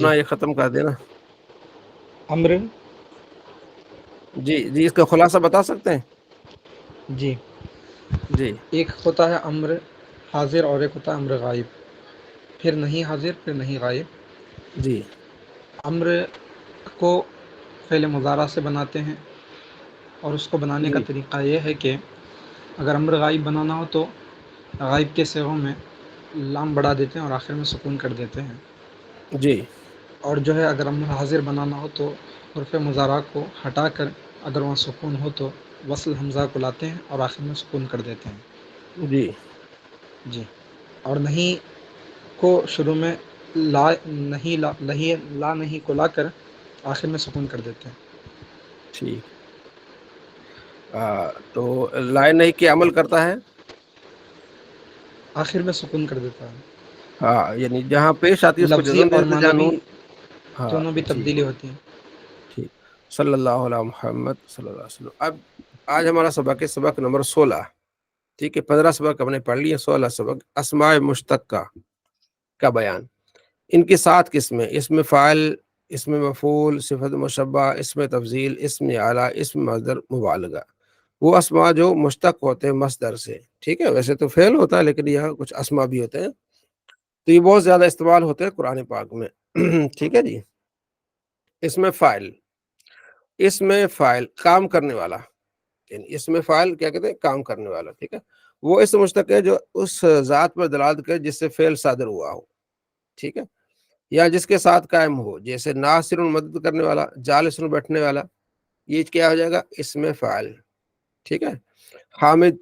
جی یہ ختم کر دینا. امر. جی جی، اس کا خلاصہ بتا سکتے ہیں؟ جی، جی ایک ہوتا ہے امر حاضر اور ایک ہوتا ہے امر غائب، پھر نہیں حاضر پھر نہیں غائب. جی امر کو فعل مضارع سے بناتے ہیں، اور اس کو بنانے کا جی طریقہ یہ ہے کہ اگر امر غائب بنانا ہو تو غائب کے صیغوں میں لام بڑھا دیتے ہیں اور آخر میں سکون کر دیتے ہیں. جی اور جو ہے اگر امر حاضر بنانا ہو تو حرف مضارع کو ہٹا کر اگر وہاں سکون ہو تو وصل حمزہ کو لاتے ہیں اور آخر میں سکون کر دیتے ہیں. جی جی، اور نہیں کو شروع میں لا نہیں کو لا کر آخر میں سکون کر دیتے ہیں. ٹھیک. تو لائن نہیں کہ عمل کرتا ہے. آخر میں سکون کر دیتا ہے. ہاں، یعنی جہاں پیش آتی ہے اس کو لفظی جزم دے اور دیتے جہاں معنوی نون. ہاں دونوں بھی ٹھیک تبدیلی ہوتی ہیں. ٹھیک. صلی اللہ علیہ محمد صلی اللہ علیہ وسلم. اب آج ہمارا سبق نمبر 16. ٹھیک ہے، 15 سبق ہم نے پڑھ لیے، 16 سبق اسماء مشتقہ کا بیان. ان کی 7 قسمیں: اسم فاعل، اسم مفعول، صفت مشبہ، اسم تفضیل، اسم اعلیٰ، اسم مصدر، مبالغہ. وہ اسماء جو مشتق ہوتے ہیں مصدر سے. ٹھیک ہے، ویسے تو فعل ہوتا ہے لیکن یہاں کچھ اسماء بھی ہوتے ہیں، تو یہ بہت زیادہ استعمال ہوتے ہیں قرآن پاک میں. ٹھیک ہے جی. اسم فاعل، اسم فاعل کام کرنے والا، یعنی اسم فاعل کیا کہتے ہیں؟ کام کرنے والا. ٹھیک ہے، وہ اسم مشتق ہے جو اس ذات پر دلالت کرے جس سے فعل صادر ہوا ہو. ٹھیک ہے، یا جس کے ساتھ قائم ہو، جیسے ناصر مدد کرنے والا، جالس بیٹھنے والا. یہ کیا ہو جائے گا؟ اسم فاعل. ٹھیک ہے، حامد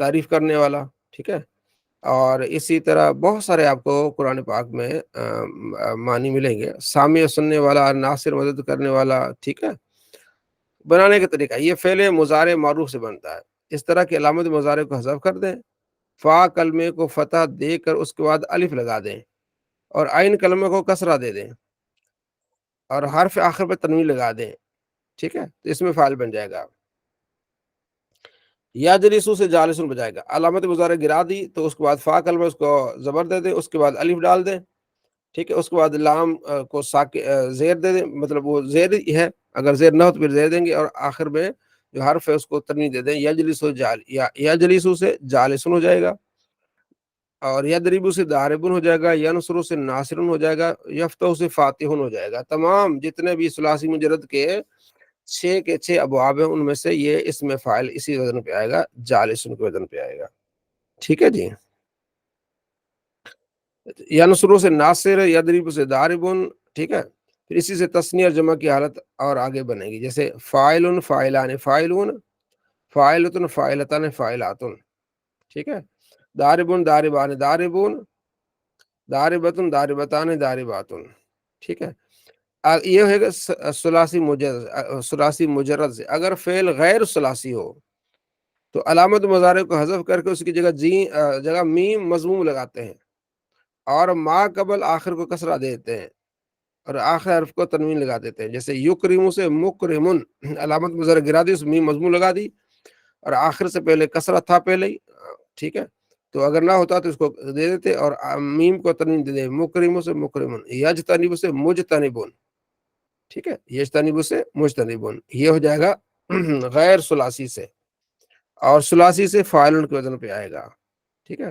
تعریف کرنے والا. ٹھیک ہے، اور اسی طرح بہت سارے آپ کو قرآن پاک میں معنی ملیں گے. سامع سننے والا، ناصر مدد کرنے والا. ٹھیک ہے، بنانے کا طریقہ یہ فعل مضارع معروف سے بنتا ہے. اس طرح کی علامت مضارع کو حذف کر دیں، فا کلمے کو فتح دے کر اس کے بعد الف لگا دیں، اور عین کلمے کو کسرہ دے دیں، اور حرف آخر پہ تنوین لگا دیں. ٹھیک ہے، تو اس میں فاعل بن جائے گا. یا جلیسو سے جالسن بجائے گا. علامت مضارع گرا دی تو اس کے بعد فا کلمہ اس کو زبر دے دیں، اس کے بعد الف ڈال دیں. ٹھیک ہے، اس کے بعد لام کو زیر دے دیں، مطلب وہ زیر ہی ہے، اگر زیر نہ ہو تو پھر زیر دیں گے، اور آخر میں جو حرف ہے اس کو تنوین دے دیں. یا جلیسو سے جالسن ہو جائے گا، اور یدربو سے داربن ہو جائے گا، ینصرو سے ناصرن ہو جائے گا، یفتح سے فاتحن ہو جائے گا. تمام جتنے بھی ثلاثی مجرد کے 6 کے 6 ابواب ہیں ان میں سے یہ اسم فاعل اسی وزن پہ آئے گا، جالسن کے وزن پہ آئے گا. ٹھیک ہے جی. ینصرو سے ناصر، یدربو سے داربن. ٹھیک ہے، پھر اسی سے تثنیہ اور جمع کی حالت اور آگے بنے گی، جیسے فاعل فاعلان فاعلون، فاعلۃ فاعلتان فاعلاتن. ٹھیک ہے، داربن داربان داربون، داربتن داربتان دارباتن. ٹھیک ہے، یہ ہے گا ثلاثی مجرد سے. اگر فعل غیر ثلاثی ہو تو علامت مضارع کو حذف کر کے اس کی جگہ میم مضموم لگاتے ہیں، اور ما قبل آخر کو کسرہ دیتے ہیں، اور آخر حرف کو تنوین لگا دیتے ہیں. جیسے یکرمو سے مکرمن، علامت مضارع گرا دی، اس میم مضموم لگا دی، اور آخر سے پہلے کسرہ تھا پہلے ہی. ٹھیک ہے، تو اگر نہ ہوتا تو اس کو دے دیتے اور میم کو تنوین دے دے. مکرمو سے مکرمن، یجتنب سے مجتنبون. ٹھیک ہے، یجتنب سے مجتنبون. یہ ہو جائے گا غیر ثلاثی سے، اور ثلاثی سے فاعل کے وزن پہ آئے گا. ٹھیک ہے،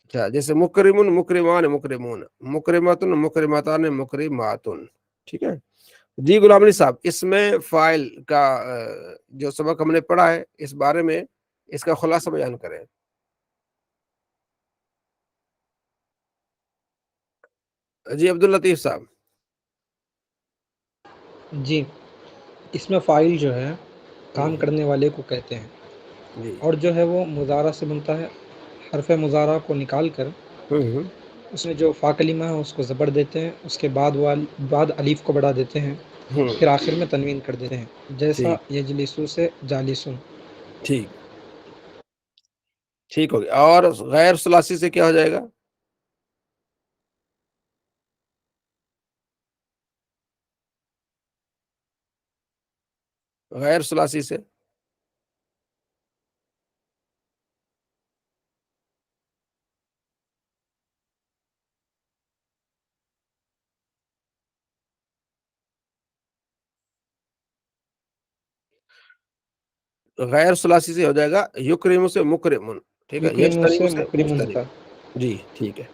اچھا، جیسے مکرمن مکرمان مکرمون، مکرماتن مکرماتان مکرماتن. ٹھیک ہے جی. غلام علی صاحب، اس میں فاعل کا جو سبق ہم نے پڑھا ہے اس بارے میں اس کا خلاصہ بیان کریں. جی عبداللطیف صاحب. جی، اس میں فاعل جو ہے کام ہوں، کرنے والے کو کہتے ہیں، جی. اور جو ہے وہ مضارع سے بنتا ہے. حرف مضارع کو نکال کر ہوں اس میں جو فا کلمہ ہے اس کو زبر دیتے ہیں، اس کے بعد الف کو بڑھا دیتے ہیں، ہوں پھر آخر میں تنوین کر دیتے ہیں، جیسا ٹھیک یجلسو سے جالسن. ٹھیک ٹھیک ہو گیا. اور غیر ثلاثی سے کیا ہو جائے گا؟ غیر ثلاثی سے غیر ثلاثی سے ہو جائے گا یکرم سے مکرمن، ٹھیک ہے، یکرم یجتنب سے سے مکرم مجتنب، تک. جی ٹھیک ہے.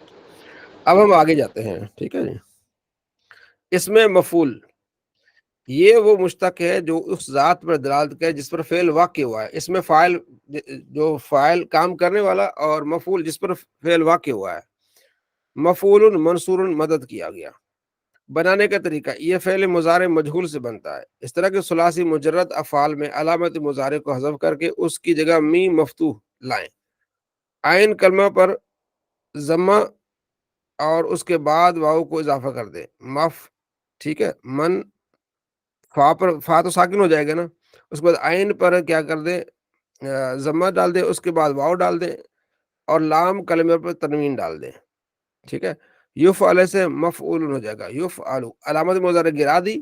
اب ہم آگے جاتے ہیں، ٹھیک ہے جی. اس میں مفعول یہ وہ مشتق ہے جو اس ذات پر دلالت کرے جس پر فعل واقع ہوا ہے. اس میں فاعل جو فاعل کام کرنے والا اور مفعول جس پر فعل واقع ہوا ہے. مفعول منصور مدد کیا گیا. بنانے کا طریقہ یہ فعل مضارع مجہول سے بنتا ہے. اس طرح کے ثلاثی مجرد افعال میں علامت مضارع کو حذف کر کے اس کی جگہ میم مفتوح لائیں. عین کلمہ پر ضمہ اور اس کے بعد واؤ کو اضافہ کر دیں. مف، ٹھیک ہے، من، فا تو ساکن ہو جائے گا نا. اس کے بعد عین پر کیا کر دیں، ضمہ ڈال دیں، اس کے بعد واؤ ڈال دیں، اور لام کلمے پر تنوین ڈال دیں. ٹھیک ہے. یفعل سے مفعول ہو جائے گا. یفعل علامت مضارع گرا دی،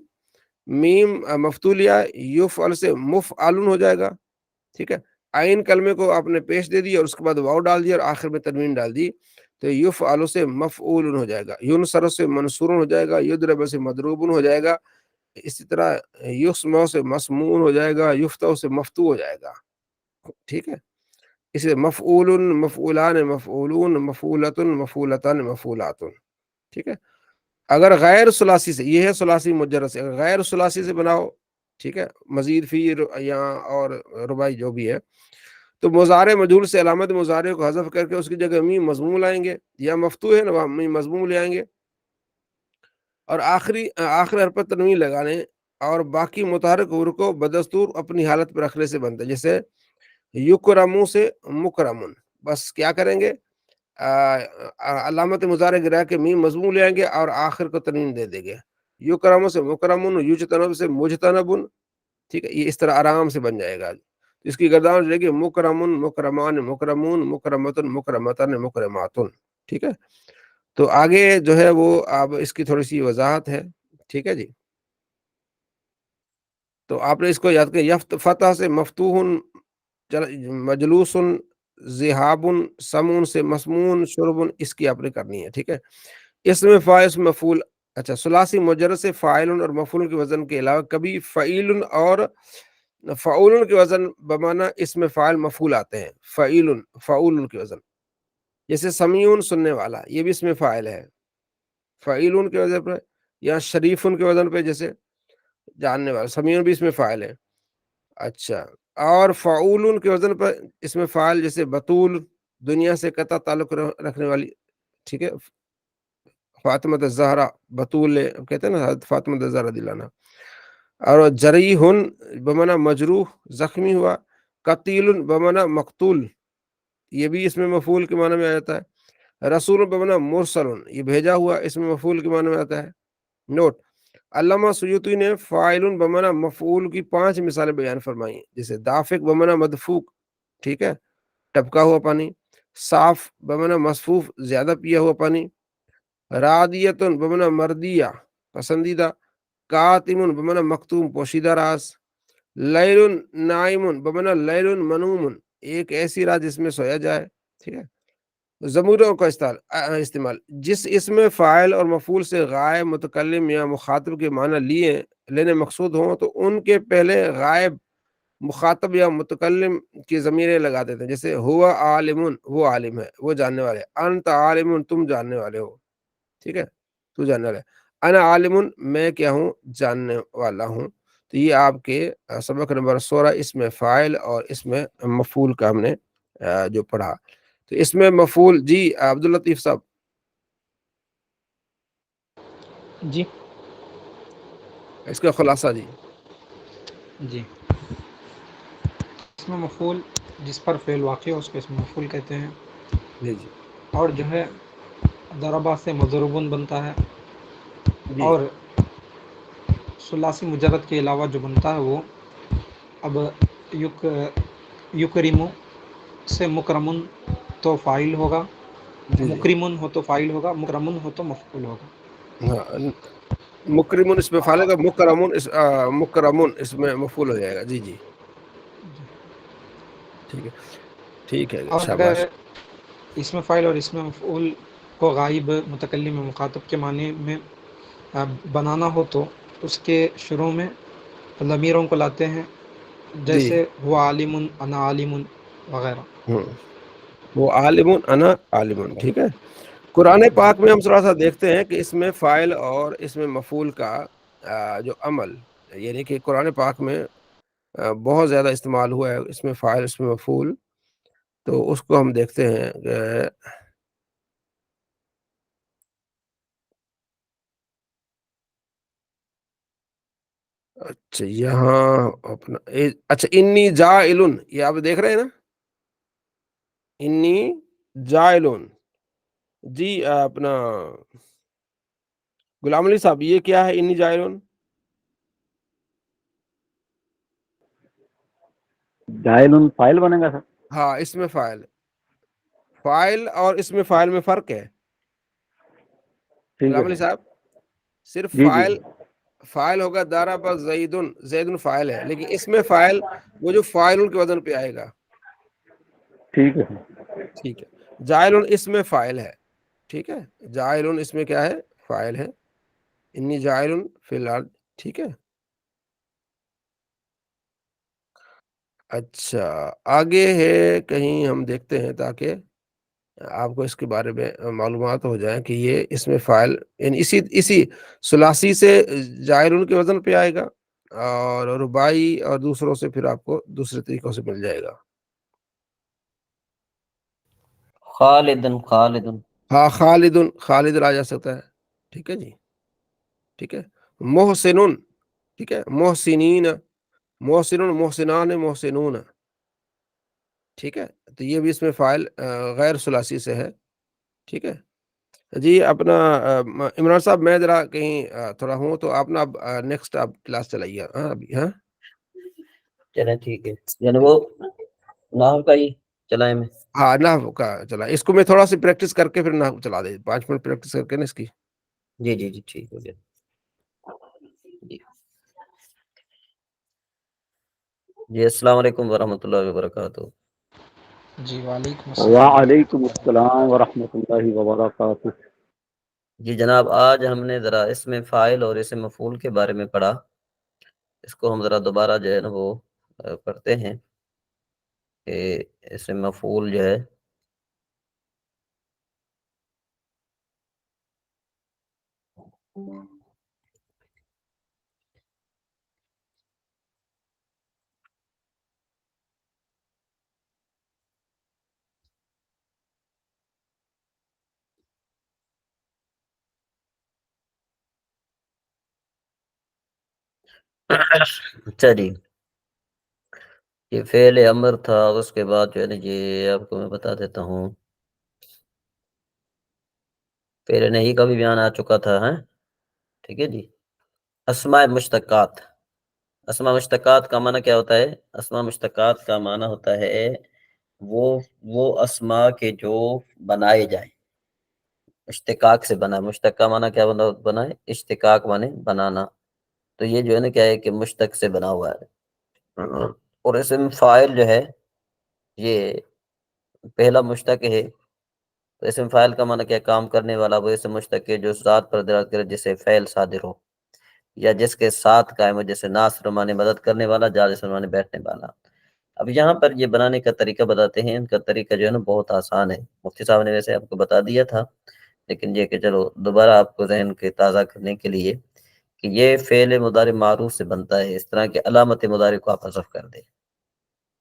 میم مفتولیا، یفعل سے مفعل ہو جائے گا. ٹھیک ہے. عین کلمے کو آپ نے پیش دے دی اور اس کے بعد واؤ ڈال دیا اور آخر میں تنوین ڈال دی تو یفعل سے مفعول ہو جائے گا. ینصر سے منصور ہو جائے گا. یضرب سے مضروب ہو جائے گا. اسی طرح یسمع سے مسمون ہو جائے گا. یفتح سے مفتوح ہو جائے گا. ٹھیک ہے. اس لیے مفعول، مفعولان، مفعولون، مفعولۃ، مفعولتان، مفعولات. ٹھیک ہے. اگر غیر ثلاثی سے، یہ ہے ثلاثی مجرد سے، اگر غیر ثلاثی سے بناؤ، ٹھیک ہے، مزید فی یا اور رباعی جو بھی ہے، تو مضارع مجہول سے علامت مضارع کو حذف کر کے اس کی جگہ میم مضموم لائیں گے، یا مفتوح ہے نا وہاں میم مضموم لے آئیں گے، اور آخر حرف پر تنوین لگانے اور باقی متحرک حروف کو بدستور اپنی حالت پر رکھنے سے بنتا ہے. جیسے یکرمو سے مکرمن، بس کیا کریں گے، علامت مضارع گرا کے میم مضموم لے آئیں گے اور آخر کو تنوین دے دیں گے. یکرمو سے مکرمن، یجتنب سے مجتنبن. ٹھیک ہے. یہ اس طرح آرام سے بن جائے گا. اس کی گردان ہو جائے گی مکرمن، مکرمان، مکرمون، مکرمتن، مکرمتن، مکرماتن. ٹھیک ہے. تو آگے جو ہے وہ اب اس کی تھوڑی سی وضاحت ہے. ٹھیک ہے جی. تو آپ نے اس کو یاد کر، فتح سے مفتوح، مجلوس، ذہاب، سمون سے مسمون، شرب، اس کی آپ نے کرنی ہے. ٹھیک ہے. اس میں فاعل مفعول، اچھا، ثلاثی مجرد سے فاعل اور مفعول کے وزن کے علاوہ کبھی فعیل اور فعول کے وزن بمانا اس میں فاعل مفعول آتے ہیں. فعیل، فعول کے وزن، جیسے سمیعون سننے والا، یہ بھی اس میں فاعل ہے فعیل کے وزن پر، یا شریف کے وزن پہ جیسے جاننے والا، سمیعون بھی اس میں فاعل ہے. اچھا، اور فعول کے وزن پر اس میں فاعل جیسے بطول، دنیا سے قطع تعلق رکھنے والی. ٹھیک ہے. فاطمہ الزہرا، بطول کہتے ہیں نا حضرت فاطمہ الزہرا دلانا. اور جریح بمانا مجروح، زخمی ہوا. قتیل بمانا مقتول، یہ بھی اس میں مفعول کے معنی میں آ جاتا ہے. رسول بمانا مرسل، یہ بھیجا ہوا، اس میں مفعول کے معنی میں آتا ہے. نوٹ: علامہ سیوطی نے فاعل بمانا مفعول کی 5 مثالیں بیان فرمائی، جیسے دافق بمانا مدفوق، ٹھیک ہے، ٹپکا ہوا پانی. صاف بمانا مصفوف، زیادہ پیا ہوا پانی. رادیت بمانا مردیہ، پسندیدہ. کاتم بمانا مختوم، پوشیدہ راز. لیل نائم بمانا لیل منوم، ایک ایسی رات جس میں سویا جائے. ٹھیک ہے. ضموروں کا استعمال: جس اسم فاعل اور مفعول سے غائب، متکلم یا مخاطب کے معنی لینے مقصود ہوں تو ان کے پہلے غائب مخاطب یا متکلم کی ضمیریں لگا دیتے ہیں. جیسے ہوا عالم، وہ عالم ہے، وہ جاننے والے. انت عالم، تم جاننے والے ہو. ٹھیک ہے، تو جاننے والا ہے. انا عالم، میں کیا ہوں، جاننے والا ہوں. تو یہ آپ کے سبق نمبر 16 اس میں فاعل اور اس میں مفعول کا ہم نے جو پڑھا. تو اس میں مفعول، جی عبداللطیف صاحب. جی اس کا خلاصہ جی. جی اس میں مفعول جس پر فعل واقع ہو اس کو اس میں مفعول کہتے ہیں. جی جی اور جو ہے ضربہ سے مضروبن بنتا ہے. جی اور ثلاثی مجرد کے علاوہ جو بنتا ہے وہ اب یکرمو سے مکرمن تو فاعل ہوگا، جی جی مکرمن ہو تو فاعل ہوگا، مکرمن ہو تو مفعول ہوگا. ہاں، مکرمون اس میں فعال ہوگا، مکرمون اس میں مفعول ہو جائے گا. جی جی ٹھیک ہے. ٹھیک ہے، اور اگر شاباش. اس میں فاعل اور اس میں مفعول کو غائب، متکلم، مخاطب کے معنی میں بنانا ہو تو اس کے شروع میں ضمیروں کو لاتے ہیں جیسے ہوا عالم انا عالم وغیرہ. وہ عالم انا عالم. ٹھیک ہے. قرآن پاک میں ہم تھوڑا سا دیکھتے ہیں کہ اس میں فاعل اور اس میں مفعول کا جو عمل، یعنی کہ قرآن پاک میں بہت زیادہ استعمال ہوا ہے اس میں فاعل اس میں مفعول. تو اس کو ہم دیکھتے ہیں کہ اچھا یہاں اپنا اچھا انی جاعلن، یہ آپ دیکھ رہے ہیں نا، انی جاعلن. جی اپنا غلام علی صاحب یہ کیا ہے انی جاعلن؟ جائل فائل بنے گا سر. ہاں اس میں فاعل، فاعل اور اس میں فاعل میں فرق ہے ٹھیک غلام ہے علی سر. صاحب. صرف جی جی فاعل ہوگا ضرب زیدن، زیدن فاعل ہے، لیکن اس میں فاعل وہ جو فاعل کے وزن پہ آئے گا. ٹھیک ہے سر. ٹھیک ہے. جاعل اس میں فاعل ہے. ٹھیک ہے. جاعل اس میں کیا ہے؟ فاعل ہے. انی جاعل فی الارض. ٹھیک ہے. اچھا آگے ہے کہیں ہم دیکھتے ہیں تاکہ آپ کو اس کے بارے میں معلومات ہو جائیں کہ یہ اس میں فاعل یعنی اسی ثلاثی سے جاعل کے وزن پہ آئے گا، اور رباعی اور دوسروں سے پھر آپ کو دوسرے طریقوں سے مل جائے گا. خالدن خالدن. ہاں خالد، خالد آ جا سکتا ہے. ٹھیک ہے جی. ٹھیک ہے. محسن. ٹھیک ہے. محسنین، محسن محسنان محسنون. ٹھیک ہے. تو یہ بھی اس میں فاعل غیر ثلاثی سے ہے. ٹھیک ہے جی. اپنا عمران صاحب میں ذرا کہیں تھوڑا ہوں تو آپ نا نیکسٹ آپ کلاس چلائیے. ہاں ابھی ہاں چلیں ٹھیک ہے، یعنی وہ نحو کا ہی چلائیں میں. ہاں نحو کا چلا. اس کو میں تھوڑا سی پریکٹس کر کے پھر نحو چلا دے، 5 منٹ پریکٹس کر کے نا اس کی. جی جی جی ٹھیک ہو گیا. جی جی السلام علیکم ورحمۃ اللہ وبرکاتہ. جی وعلیکم السلام وعلیکم ورحمۃ اللہ السلام وبرکاتہ. ورحمۃ اللہ وبرکاتہ. جی جناب آج ہم نے ذرا اس میں فاعل اور اس میں مفعول کے بارے میں پڑھا. اس کو ہم ذرا دوبارہ جو ہے نا وہ پڑھتے ہیں کہ اس میں مفعول جو ہے اچھا جی. یہ فعل امر تھا، اس کے بعد جو ہے نا یہ آپ کو میں بتا دیتا ہوں. فعل نہیں کا بھی بیان آ چکا تھا. ٹھیک ہے جی. اسماء مشتقات. اسماء مشتقات کا معنی کیا ہوتا ہے؟ اسماء مشتقات کا معنی ہوتا ہے وہ اسماء کے جو بنائے جائیں، اشتقاق سے بنا. مشتق کا معنی کیا بنا ہے؟ اشتقاق معنی بنانا. تو یہ جو ہے نا کیا ہے کہ مشتق سے بنا ہوا ہے. اور اسم فاعل جو ہے یہ پہلا مشتق ہے. تو اسم فاعل کا معنی کیا؟ کام کرنے والا. وہ اسم مشتق ہے جو ذات پر دلالت کرے جسے فعل صادر ہو یا جس کے ساتھ قائم ہو، جیسے ناصر معنی مدد کرنے والا، جالس معنی بیٹھنے والا. اب یہاں پر یہ بنانے کا طریقہ بتاتے ہیں. ان کا طریقہ جو ہے نا بہت آسان ہے. مفتی صاحب نے ویسے آپ کو بتا دیا تھا، لیکن یہ کہ چلو دوبارہ آپ کو ذہن کے تازہ کرنے کے لیے کہ یہ فعل مضارع معروف سے بنتا ہے. اس طرح کے علامت مضارع کو آپ حذف کر دیں.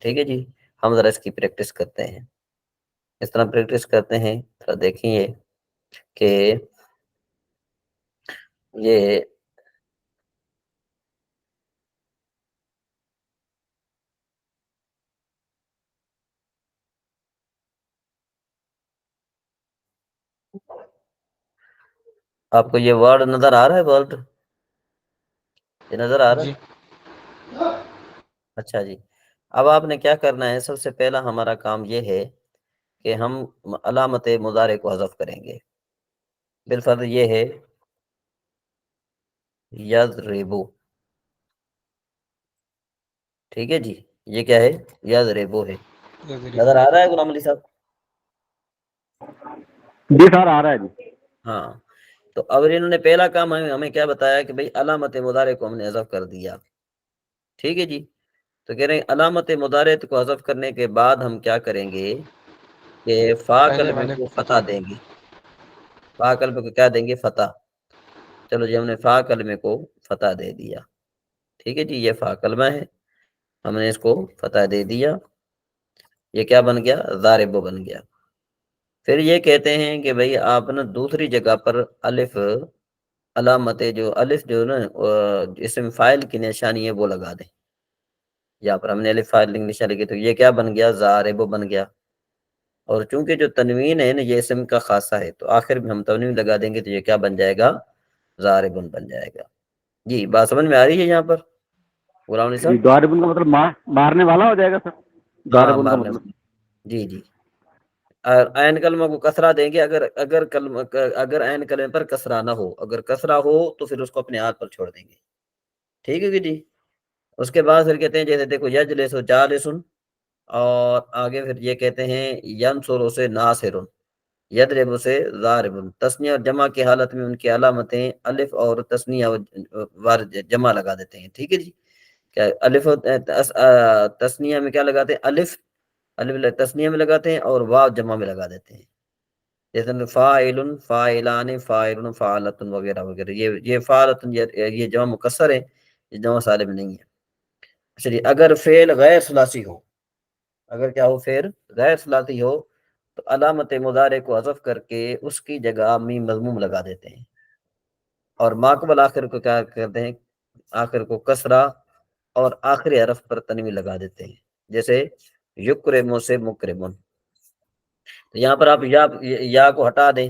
ٹھیک ہے جی. ہم ذرا اس کی پریکٹس کرتے ہیں. اس طرح پریکٹس کرتے ہیں. تھوڑا دیکھیں یہ کہ یہ آپ کو یہ ورڈ نظر آ رہا ہے؟ ورڈ یہ نظر آ رہا جی ہے؟ اچھا جی. اب آپ نے کیا کرنا ہے؟ سب سے پہلا ہمارا کام یہ ہے کہ ہم علامت مضارع کو حذف کریں گے. بالفرض یہ ہے یضربو. ٹھیک ہے جی. یہ کیا ہے؟ یضربو ہے. نظر آ رہا ہے غلام علی صاحب؟ جی سر آ رہا ہے جی. ہاں. تو اب انہوں نے پہلا کام ہمیں کیا بتایا کہ بھئی علامت مضارع کو ہم نے حذف کر دیا. ٹھیک ہے جی. تو کہہ رہے ہیں علامت مضارع کو حذف کرنے کے بعد ہم کیا کریں گے کہ فا پہلے کلمے والے کو کو فتح فتح دیں گے. فا کلمے کو کیا دیں گے؟ فتح. چلو جی ہم نے فا کلمے کو فتح دے دیا. ٹھیک ہے جی، یہ فا کلمہ ہے، ہم نے اس کو فتح دے دیا. یہ کیا بن گیا؟ ضارب بن گیا. پھر یہ کہتے ہیں کہ بھئی آپ نا دوسری جگہ پر الف علامت جو الف جو نا اسم فاعل کی نشانی ہے وہ لگا دیں. یہاں پر ہم نے الف فاعل کی نشانی کی تو یہ کیا بن گیا؟ ضارب بن گیا. اور چونکہ جو تنوین ہے نا یہ اسم کا خاصہ ہے تو آخر میں ہم تنوین لگا دیں گے تو یہ کیا بن جائے گا؟ ضارب بن جائے گا. جی بات سمجھ میں آ رہی ہے یہاں پر غلام علی جی صاحب؟ ضارب کا مطلب مارنے والا ہو جائے گا سر. ہاں ضارب کا مارنے مطلب. والا. جی جی. اور عین کلمہ کو کسرہ دیں گے اگر عین کلمہ پر کسرہ نہ ہو. اگر کسرہ ہو تو پھر اس کو اپنے ہاتھ پر چھوڑ دیں گے. ٹھیک ہے کہ جی. اس کے بعد پھر کہتے ہیں جیسے دیکھو یجلس و جالسن، اور آگے پھر یہ کہتے ہیں ینصر سے ناصر، یضرب سے ضارب. تثنیہ اور جمع کی حالت میں ان کی علامتیں الف اور تثنیہ وار جمع لگا دیتے ہیں. ٹھیک ہے جی. کیا الف تثنیہ میں کیا لگاتے ہیں؟ الف تثنیہ میں لگاتے ہیں اور واو جمع میں لگا دیتے ہیں. جیسے فاعل، فاعلان، فاعل، فاعلۃ وغیرہ وغیرہ. یہ فاعلۃ یہ جمع مکسر ہے، یہ جمع سالم نہیں ہے. چلیے اگر فعل غیر ثلاثی ہو، اگر کیا ہو؟ فعل غیر ثلاثی ہو تو علامت مضارع کو حذف کر کے اس کی جگہ میم مضموم لگا دیتے ہیں، اور ماقبل آخر کو کیا کرتے ہیں؟ آخر کو کسرہ اور آخری حرف پر تنوین لگا دیتے ہیں. جیسے یکرمو سے مکرمن. تو یہاں پر آپ یا کو ہٹا دیں.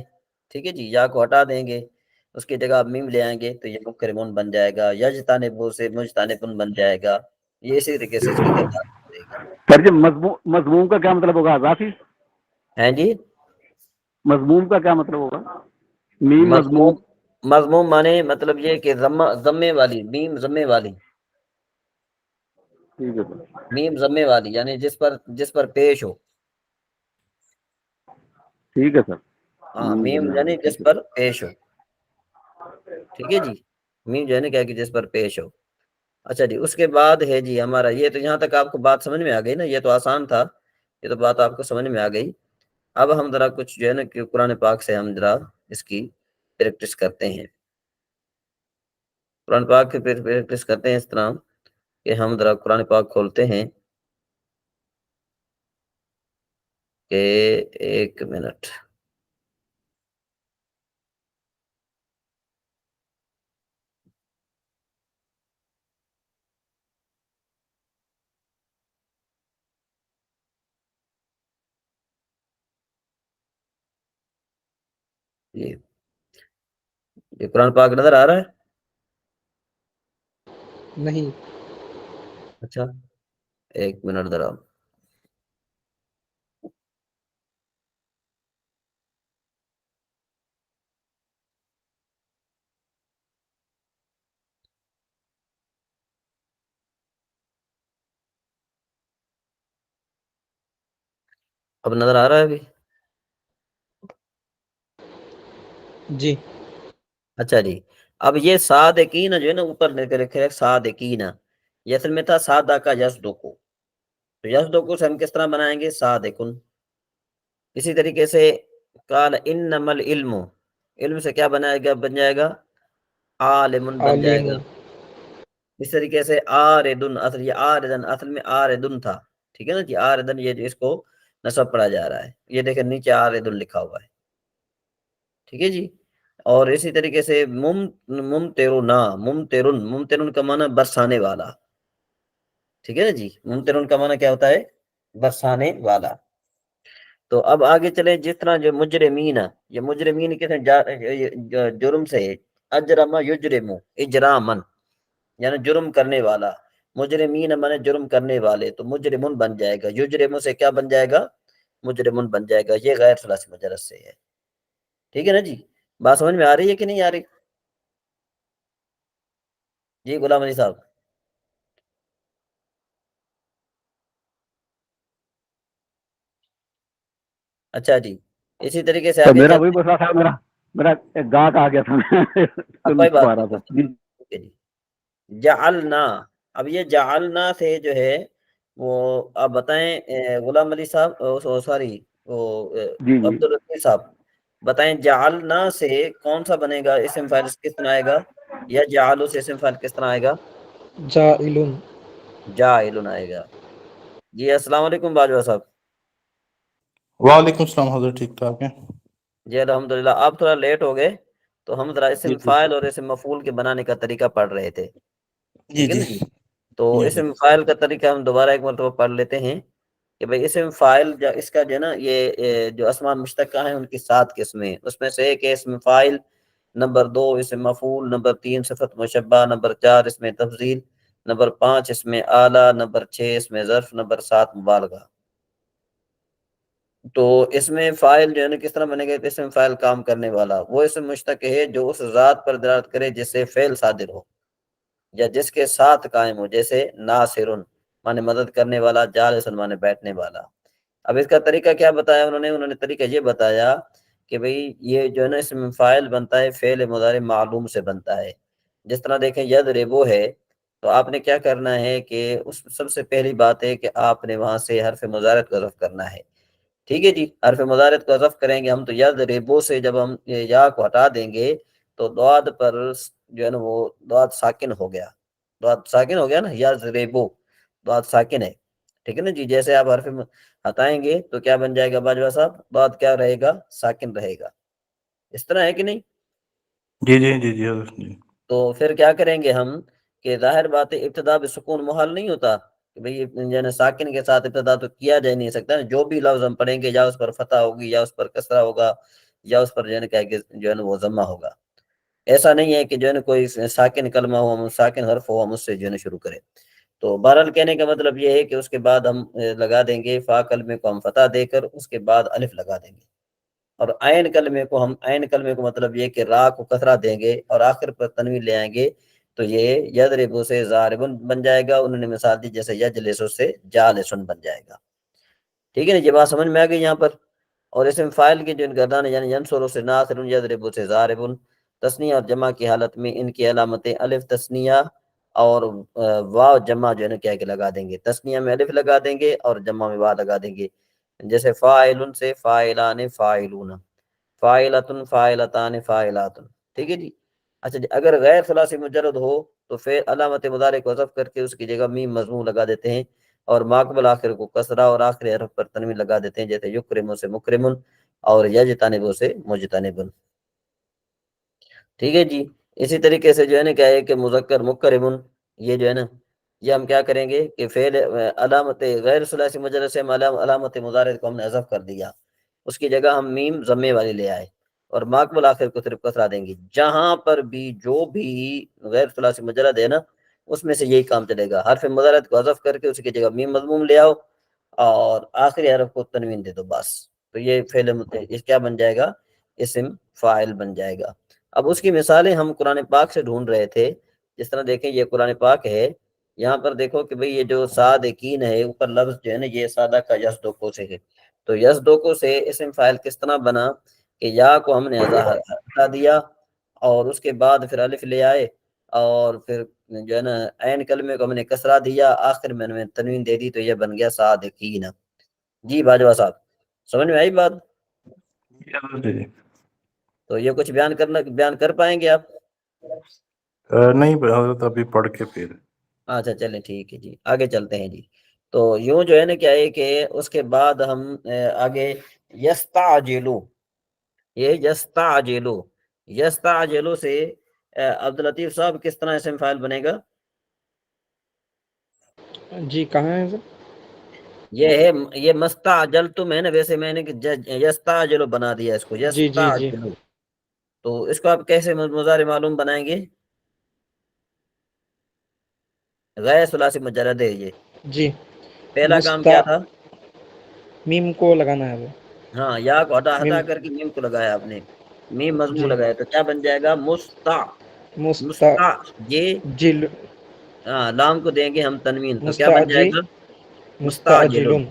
ٹھیک ہے جی، یا کو ہٹا دیں گے، اس کی جگہ آپ میم لے آئیں گے تو یہ مکرمون بن جائے گا. یجتنبو سے مجتنبن بن جائے گا. یہ اسی طریقے سے اس کی تعداد رہے گی. سر جی مضموم کا کیا مطلب ہوگا؟ اضافی ہیں جی؟ مضموم کا کیا مطلب ہوگا؟ میم مضموم. مضموم مانے مطلب یہ کہ ضمے والی، میم ضمے والی. ٹھیک ہے سر. میم ضمے والی یعنی جس پر پیش ہو. ٹھیک ہے سر. ہاں میم یعنی جس ٹھیک ہے. پر پیش ہو. ٹھیک ہے جی. میم جو ہے نا کیا کہ جس پر پیش ہو. اچھا جی. اس کے بعد ہے جی ہمارا یہ تو یہاں تک آپ کو بات سمجھ میں آ گئی نا، یہ تو آسان تھا، یہ تو بات آپ کو سمجھ میں آ گئی. اب ہم ذرا کچھ جو ہے نا کہ قرآن پاک سے ہم ذرا اس کی پریکٹس کرتے ہیں. قرآن پاک کی پریکٹس کرتے ہیں اس طرح کہ ہم ذرا قرآن پاک کھولتے ہیں کہ ایک منٹ. یہ قرآن پاک نظر آ رہا ہے؟ نہیں. اچھا ایک منٹ ذرا. اب نظر آ رہا ہے ابھی؟ جی. اچھا جی. اب یہ صادقین جو ہے نا اوپر لکھے صادقین، یہ اصل میں تھا سادہ کا یصدقو. تو یصدقو سے ہم کس طرح بنائیں گے؟ صادقن. اسی طریقے سے قال انما العلم، علم سے کیا بن جائے گا؟ عالمن بن جائے گا. عالم. اس طریقے سے آردن، اصل یہ آردن اصل میں آردن تھا. ٹھیک ہے نا جی. آردن یہ جو اس کو نصب پڑھا جا رہا ہے، یہ دیکھیں نیچے آردن لکھا ہوا ہے. ٹھیک ہے جی. اور اسی طریقے سے ممترنا، ممترن کا معنی برسانے والا. ٹھیک ہے نا جی. ممترن کا معنی کیا ہوتا ہے؟ برسانے والا. تو اب آگے چلیں. جس طرح جو مجرمین، یہ مجرمین کس جرم سے ہے. اجرم یجرم اجرامن یعنی جرم کرنے والا. مجرمین مانے جرم کرنے والے، تو مجرمن بن جائے گا. یجرم سے کیا بن جائے گا؟ مجرمن بن جائے گا. یہ غیر ثلاثی مجرد سے ہے. ٹھیک ہے نا جی. بات سمجھ میں آ رہی ہے کہ نہیں آ رہی؟ جی غلام علی صاحب. اچھا جی. اسی طریقے سے سر آگے میرا وہی چلتے مسئلہ تھا، میرا ایک گاہک آ گیا تھا اب سن کوئی نہیں بات پا رہا نہیں. تھا. جی. ٹھیک ہے جی. جعلنا، اب یہ جعلنا سے جو ہے وہ آپ بتائیں غلام علی صاحب، سوری وہ جی جی عبد الرحیم صاحب، بتائیں جعلنا سے کون سا بنے گا اسم فاعل کس طرح آئے گا، یا جعلو سے اسم فاعل کس طرح آئے گا؟ جائلن. جاعل آئے گا. جی السلام علیکم باجوہ صاحب. وعلیکم السلام حضرت، ٹھیک ٹھاک ہیں؟ جی الحمدللہ. آپ تھوڑا لیٹ ہو گئے تو ہم ذرا جی اسم فاعل اور اسم مفعول کے بنانے کا طریقہ پڑھ رہے تھے، جی ٹھیک ہے جی نا جی. تو جی اسم فاعل کا طریقہ ہم دوبارہ ایک مرتبہ پڑھ لیتے ہیں کہ بھئی اسم فاعل اس کا جو ہے نا یہ جو اسماء مشتقہ ہیں ان کی 7 قسمیں، اس میں سے ایک ہے اسم فاعل، نمبر 2 اسم مفعول، نمبر 3 صفت مشبہ، نمبر 4 اسم تفضیل، نمبر 5 اسم اعلیٰ، نمبر 6 اسم ظرف، نمبر 7 مبالغہ. تو اس میں فاعل جو ہے نا کس طرح بنے گا؟ اسم فاعل کام کرنے والا وہ اسم مشتق ہے جو اس ذات پر دلالت کرے جس سے فعل صادر ہو یا جس کے ساتھ قائم ہو، جیسے ناصرن مانے مدد کرنے والا، جالسن مانے بیٹھنے والا. اب اس کا طریقہ کیا بتایا انہوں نے طریقہ یہ بتایا کہ بھئی یہ جو ہے نا اسم فاعل بنتا ہے فعل مضارع معلوم سے بنتا ہے. جس طرح دیکھیں یضربو ہے تو آپ نے کیا کرنا ہے کہ اس سب سے پہلی بات ہے کہ آپ نے وہاں سے حرف مضارعت کو حذف کرنا ہے، ٹھیک ہے جی. حرف مضارعت کو حذف کریں گے ہم تو یضربو سے جب ہم یا کو ہٹا دیں گے تو ضاد پر جو ہے نا وہ ضاد ساکن ہو گیا، ضاد ساکن ہو گیا نا، یضربو ضاد ساکن ہے، ٹھیک ہے نا جی. جیسے آپ حرف ہٹائیں گے تو کیا بن جائے گا باجوہ صاحب؟ ضاد کیا رہے گا؟ ساکن رہے گا. اس طرح ہے کہ نہیں؟ جی جی جی جی حضرت جی. تو پھر کیا کریں گے ہم کہ ظاہر بات ہے ابتدا بسکون محال نہیں ہوتا کہ بھئی یعنی ساکن کے ساتھ ابتدا تو کیا جا نہیں سکتا. جو بھی لفظ ہم پڑھیں گے یا اس پر فتح ہوگی یا اس پر کسرہ ہوگا یا اس پر جو ہے نا وہ ضمہ ہوگا. ایسا نہیں ہے کہ جو ہے نا کوئی ساکن کلمہ ہو، ہم ساکن حرف ہو، ہم اس سے جو ہے نا شروع کریں. تو بہرحال کہنے کا مطلب یہ ہے کہ اس کے بعد ہم لگا دیں گے فا کلمے کو ہم فتح دے کر اس کے بعد الف لگا دیں گے، اور عین کلمے کو ہم عین کلمے کو مطلب یہ کہ را کو کسرہ دیں گے اور آخر پر تنوین لے آئیں گے تو یہ یضربو سے ضاربن بن جائے گا. انہوں نے مثال دی جیسے یجلسو سے جالسن بن جائے گا، ٹھیک ہے نا. یہ بات سمجھ میں آ گئی یہاں پر. اور اسم فاعل کی جو گردان یعنی ینصرو سے ناصر، یضربو سے ضاربن، تثنیہ اور جمع کی حالت میں ان کی علامتیں الف تثنیہ اور واو جمع جو ہے نا کیا کہ لگا دیں گے. تثنیہ میں الف لگا دیں گے اور جمع میں واو لگا دیں گے. جیسے فاعلن سے فاعلان فاعلون، فاعلتن فاعلتان فاعلاتن، ٹھیک ہے جی. اچھا جی، اگر غیر ثلاثی مجرد ہو تو پھر علامت مضارع کو حذف کر کے اس کی جگہ میم مضموم لگا دیتے ہیں اور ماقبل آخر کو کسرہ اور آخری حرف پر تنوین لگا دیتے ہیں، جیسے یکرمو سے مکرمن اور یجتنبو سے مجتنبن، ٹھیک ہے جی. اسی طریقے سے جو ہے نا کیا ہے کہ مذکر مکرمن، یہ جو ہے نا یہ ہم کیا کریں گے کہ فعل علامت غیر ثلاثی مجرد سے علامت مضارع کو ہم نے حذف کر دیا، اس کی جگہ ہم میم ضمے والی لے آئے اور ماقبل آخر کو صرف کسرہ دیں گے. جہاں پر بھی جو بھی غیر ثلاثی مجرد ہے نا اس میں سے یہی کام چلے گا. حرف مضارعت کو حذف کر کے اس کی جگہ میم مضموم لے آؤ اور آخری حرف کو تنوین دے دو بس، تو یہ فعل کیا بن جائے گا؟ اسم فاعل بن جائے گا. اب اس کی مثالیں ہم قرآن پاک سے ڈھونڈ رہے تھے. جس طرح دیکھیں یہ قرآن پاک ہے، یہاں پر دیکھو کہ بھئی یہ جو صادقین ہے اوپر لفظ جو ہے نا یہ سادہ کا یصدقو سے ہے. تو یصدقو سے اسم فاعل کس طرح بنا کہ یا کو ہم نے ہٹا دیا اور اس کے بعد پھر الف لے آئے اور پھر جو ہے نا عین کلمے کو ہم نے کسرہ دیا، آخر میں ہمیں تنوین دے دی تو یہ بن گیا صادقین. جی باجوہ صاحب سمجھ میں آئی بات؟ جی حضرت جی. تو یہ کچھ بیان کر پائیں گے آپ؟ نہیں حضرت، ابھی پڑھ کے پھر. اچھا چلیں ٹھیک ہے جی، آگے چلتے ہیں جی. تو یوں جو ہے نا کیا ہے کہ اس کے بعد ہم آگے یستعجلو، یہ یستعجلو، یستعجلو سے عبداللطیف صاحب کس طرح اسم فاعل بنے گا؟ جی کہاں ہے سر؟ یہ ہے یہ مستعجلتم ہے نا، ویسے میں نے یستعجلو بنا دیا اس کو جی جی جی یستعجلو. تو اس کو آپ کیسے مضارع معلوم بنائیں گے؟ غیر ثلاثی مجرد ہے یہ. جی. پہلا کام کیا تھا؟ میم کو لگانا ہے وہ. ہاں یا کو ہٹا میم کر کے میم کو لگایا آپ نے، میم مضمون جی. لگایا تو کیا بن جائے گا؟ مستعجل. مستا یہ لام کو دیں گے ہم تنوین تو کیا بن جائے گا؟ مستعجلن، مستعجلن.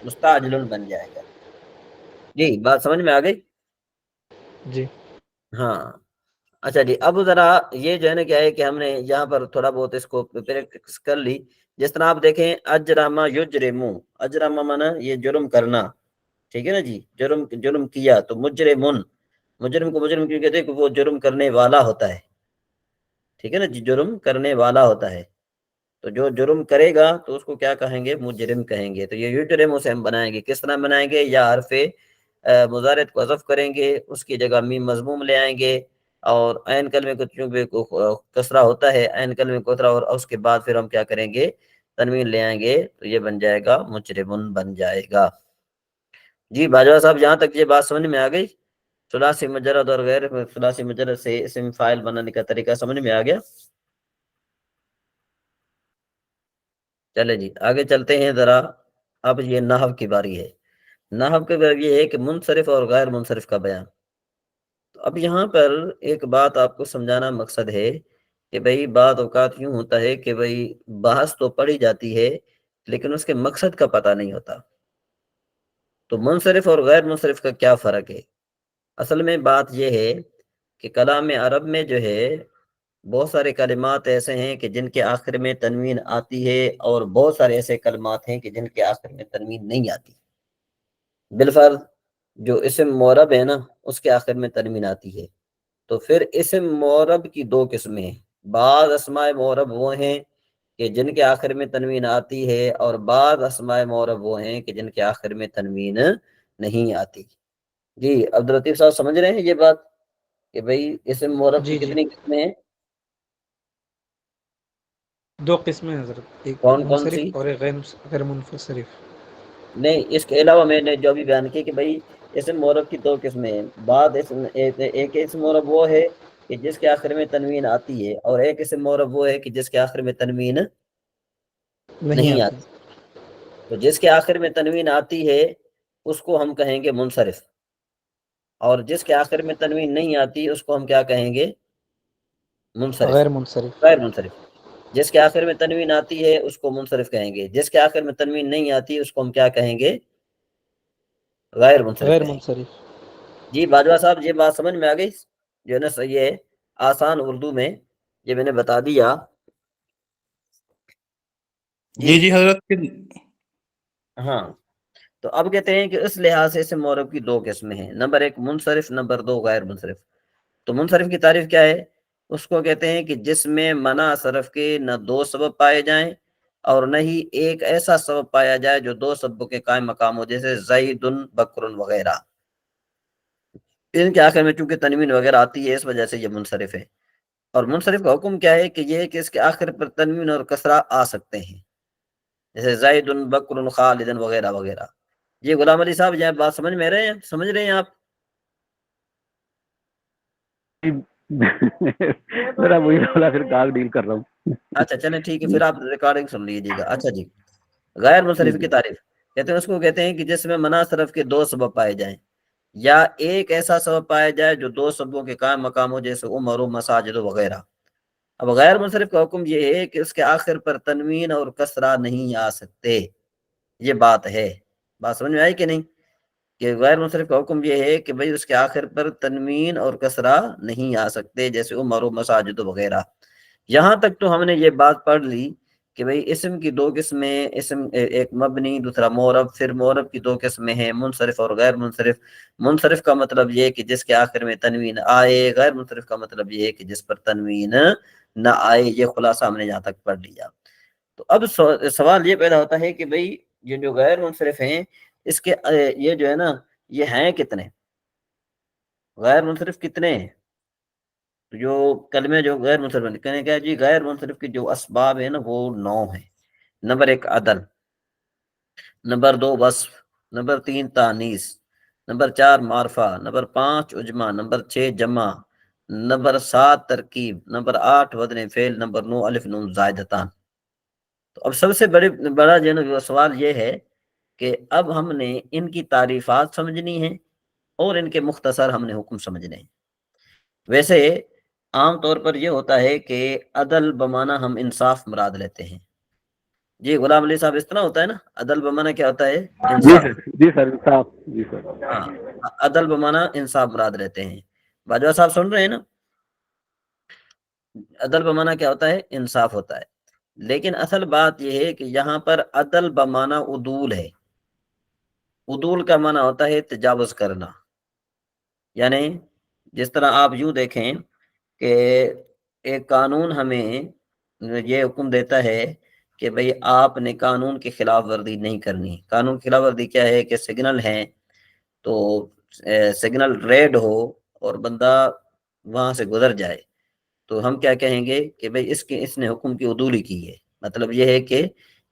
مستعجلن بن جائے گا. جی بات سمجھ میں آ گئی؟ جی. ہاں اچھا جی، اب ذرا یہ جو ہے نا کیا ہے کہ ہم نے یہاں پر تھوڑا بہت اس کو پریکٹس کر لی. جس طرح آپ دیکھیں اجرم یجرم، اجرم مانا یہ جرم کرنا، ٹھیک ہے نا جی، جرم کیا. تو مجرمن، مجرم کو مجرم کیوں کہتے ہیں کہ وہ جرم کرنے والا ہوتا ہے، ٹھیک ہے نا جی، جرم کرنے والا ہوتا ہے. تو جو جرم کرے گا تو اس کو کیا کہیں گے؟ مجرم کہیں گے. تو یہ یجرم سے ہم بنائیں گے. کس طرح بنائیں گے؟ یا حرف مضارعت کو حذف کریں گے، اس کی جگہ میم مضموم لے آئیں گے، اور عین کلمے کو چونکہ کسرہ ہوتا ہے، عین کلمے کو کسرہ، اور اس کے بعد پھر ہم کیا کریں گے؟ تنوین لے آئیں گے. تو یہ بن جائے گا مجرمن بن جائے گا. جی باجوہ صاحب یہاں تک یہ بات سمجھ میں آ گئی؟ ثلاثی مجرد اور غیر ثلاثی مجرد سے اسم فاعل بنانے کا طریقہ سمجھ میں آ گیا؟ چلے جی آگے چلتے ہیں ذرا. اب یہ نحو کی باری ہے. نحو کی باری یہ ہے کہ منصرف اور غیر منصرف کا بیان. تو اب یہاں پر ایک بات آپ کو سمجھانا مقصد ہے کہ بھئی بعض اوقات یوں ہوتا ہے کہ بھئی بحث تو پڑھی جاتی ہے لیکن اس کے مقصد کا پتہ نہیں ہوتا. تو منصرف اور غیر منصرف کا کیا فرق ہے؟ اصل میں بات یہ ہے کہ کلام عرب میں جو ہے بہت سارے کلمات ایسے ہیں کہ جن کے آخر میں تنوین آتی ہے، اور بہت سارے ایسے کلمات ہیں کہ جن کے آخر میں تنوین نہیں آتی. بالفرض جو اسم معرب ہے نا اس کے آخر میں تنوین آتی ہے. تو پھر اسم معرب کی دو قسمیں ہیں. بعض اسماء معرب وہ ہیں کہ جن کے آخر میں تنوین آتی ہے، اور بعض اسماء معرب وہ ہیں کہ جن کے آخر میں تنوین نہیں آتی. جی عبداللطیف صاحب سمجھ رہے ہیں یہ بات کہ بھئی اسم معرب کی جی جی، کتنی قسمیں ہیں؟ 2 قسمیں ہیں حضرت، ایک کون کون سی؟ منصرف اور ایک غیر منصرف. نہیں، اس کے علاوہ میں نے جو بھی بیان کی کہ بھئی اسم معرب کی 2 قسمیں ہیں. بعد ایک اسم معرب وہ ہے کہ جس کے آخر میں تنوین آتی ہے، اور ایک اسم معرب وہ ہے کہ جس کے آخر میں تنوین نہیں نہیں آتی. آتی. تو جس کے آخر میں تنوین آتی ہے اس کو ہم کہیں گے منصرف، اور جس کے آخر میں تنوین نہیں آتی اس کو ہم کیا کہیں گے؟ منصرف، غیر منصرف. غیر منصرف. جس کے آخر میں تنوین آتی ہے اس کو منصرف کہیں گے، جس کے آخر میں تنوین نہیں آتی اس کو ہم کیا کہیں گے؟ غیر منصرف غیر کہیں گے. منصرف. جی باجوہ صاحب یہ بات سمجھ میں آ گئی؟ جو ہے نا صحیح ہے، آسان اردو میں یہ میں نے بتا دیا. جی جی حضرت. ہاں، تو اب کہتے ہیں کہ اس لحاظ سے اسم معرب کی 2 قسمیں ہیں. نمبر 1 منصرف، نمبر 2 غیر منصرف. تو منصرف کی تعریف کیا ہے؟ اس کو کہتے ہیں کہ جس میں منع صرف کے نہ 2 سبب پائے جائیں اور نہ ہی ایک ایسا سبب پایا جائے جو 2 سببوں کے قائم مقام ہو، جیسے زید بکر وغیرہ. ان کے آخر میں چونکہ تنوین وغیرہ آتی ہے اس وجہ سے یہ منصرف ہے. اور منصرف کا حکم کیا ہے کہ یہ ہے کہ اس کے آخر پر تنوین اور کسرہ آ سکتے ہیں، جیسے زید بکر خالد وغیرہ وغیرہ. یہ غلام علی صاحب یہ بات سمجھ میں رہے ہیں؟ سمجھ رہے ہیں آپ؟ میرا وہی والا پھر کاغ ڈیل کر رہا ہوں. اچھا چلیں ٹھیک ہے، پھر آپ ریکارڈنگ سن لیجیے گا. اچھا جی، غیر منصرف کی تعریف کہتے ہیں اس کو کہتے ہیں کہ جس میں منع صرف کے 2 سبب پائے جائیں یا ایک ایسا سبب پایا جائے جو 2 سببوں کے قائم مقام ہو، جیسے عمر مساجد وغیرہ. اب غیر منصرف کا حکم یہ ہے کہ اس کے آخر پر تنوین اور کسرہ نہیں آ سکتے. یہ بات ہے، بات سمجھ میں آئی کہ نہیں؟ کہ غیر منصرف کا حکم یہ ہے کہ بھئی اس کے آخر پر تنوین اور کسرہ نہیں آ سکتے، جیسے عمر مساجد وغیرہ. یہاں تک تو ہم نے یہ بات پڑھ لی کہ بھئی اسم کی 2 قسمیں، اسم ایک مبنی دوسرا معرب. پھر معرب کی 2 قسمیں ہیں، منصرف اور غیر منصرف. منصرف کا مطلب یہ ہے کہ جس کے آخر میں تنوین آئے، غیر منصرف کا مطلب یہ ہے کہ جس پر تنوین نہ آئے. یہ خلاصہ ہم نے یہاں تک پڑھ لیا. تو اب سوال یہ پیدا ہوتا ہے کہ بھئی یہ جو غیر منصرف ہیں اس کے یہ جو ہے نا یہ ہیں کتنے؟ غیر منصرف کتنے ہیں؟ جو کلمے جو غیر منصرف کہنے کیا جی، غیر منصرف کی جو اسباب ہیں نا وہ 9 ہیں. نمبر 1 عدل، نمبر 2 وصف، نمبر 3 تانیث، نمبر 4 معرفہ، نمبر 5 اجمع، نمبر 6 جمع، نمبر 7 ترکیب، نمبر 8 وزن فعل، نمبر 9 الف نون زائدتان. تو اب سب سے بڑا جو ہے سوال یہ ہے کہ اب ہم نے ان کی تعریفات سمجھنی ہیں اور ان کے مختصر ہم نے حکم سمجھنے ہیں. ویسے عام طور پر یہ ہوتا ہے کہ عدل بمعنی ہم انصاف مراد لیتے ہیں. جی غلام علی صاحب اس طرح ہوتا ہے نا، عدل بمعنی کیا ہوتا ہے؟ جی انصاف. سر، جی سر صاحب، جی سر. ہاں، عدل بمعنی انصاف مراد رہتے ہیں. باجوہ صاحب سن رہے ہیں نا؟ عدل بمانا کیا ہوتا ہے؟ انصاف ہوتا ہے. لیکن اصل بات یہ ہے کہ یہاں پر عدل بمانا عدول ہے. عدول کا معنی ہوتا ہے تجاوز کرنا. یعنی جس طرح آپ یوں دیکھیں کہ ایک قانون ہمیں یہ حکم دیتا ہے کہ بھئی آپ نے قانون کی خلاف ورزی نہیں کرنی. قانون کی خلاف ورزی کیا ہے کہ سگنل ہیں تو سگنل ریڈ ہو اور بندہ وہاں سے گزر جائے تو ہم کیا کہیں گے کہ بھئی اس نے حکم کی عدولی کی ہے. مطلب یہ ہے کہ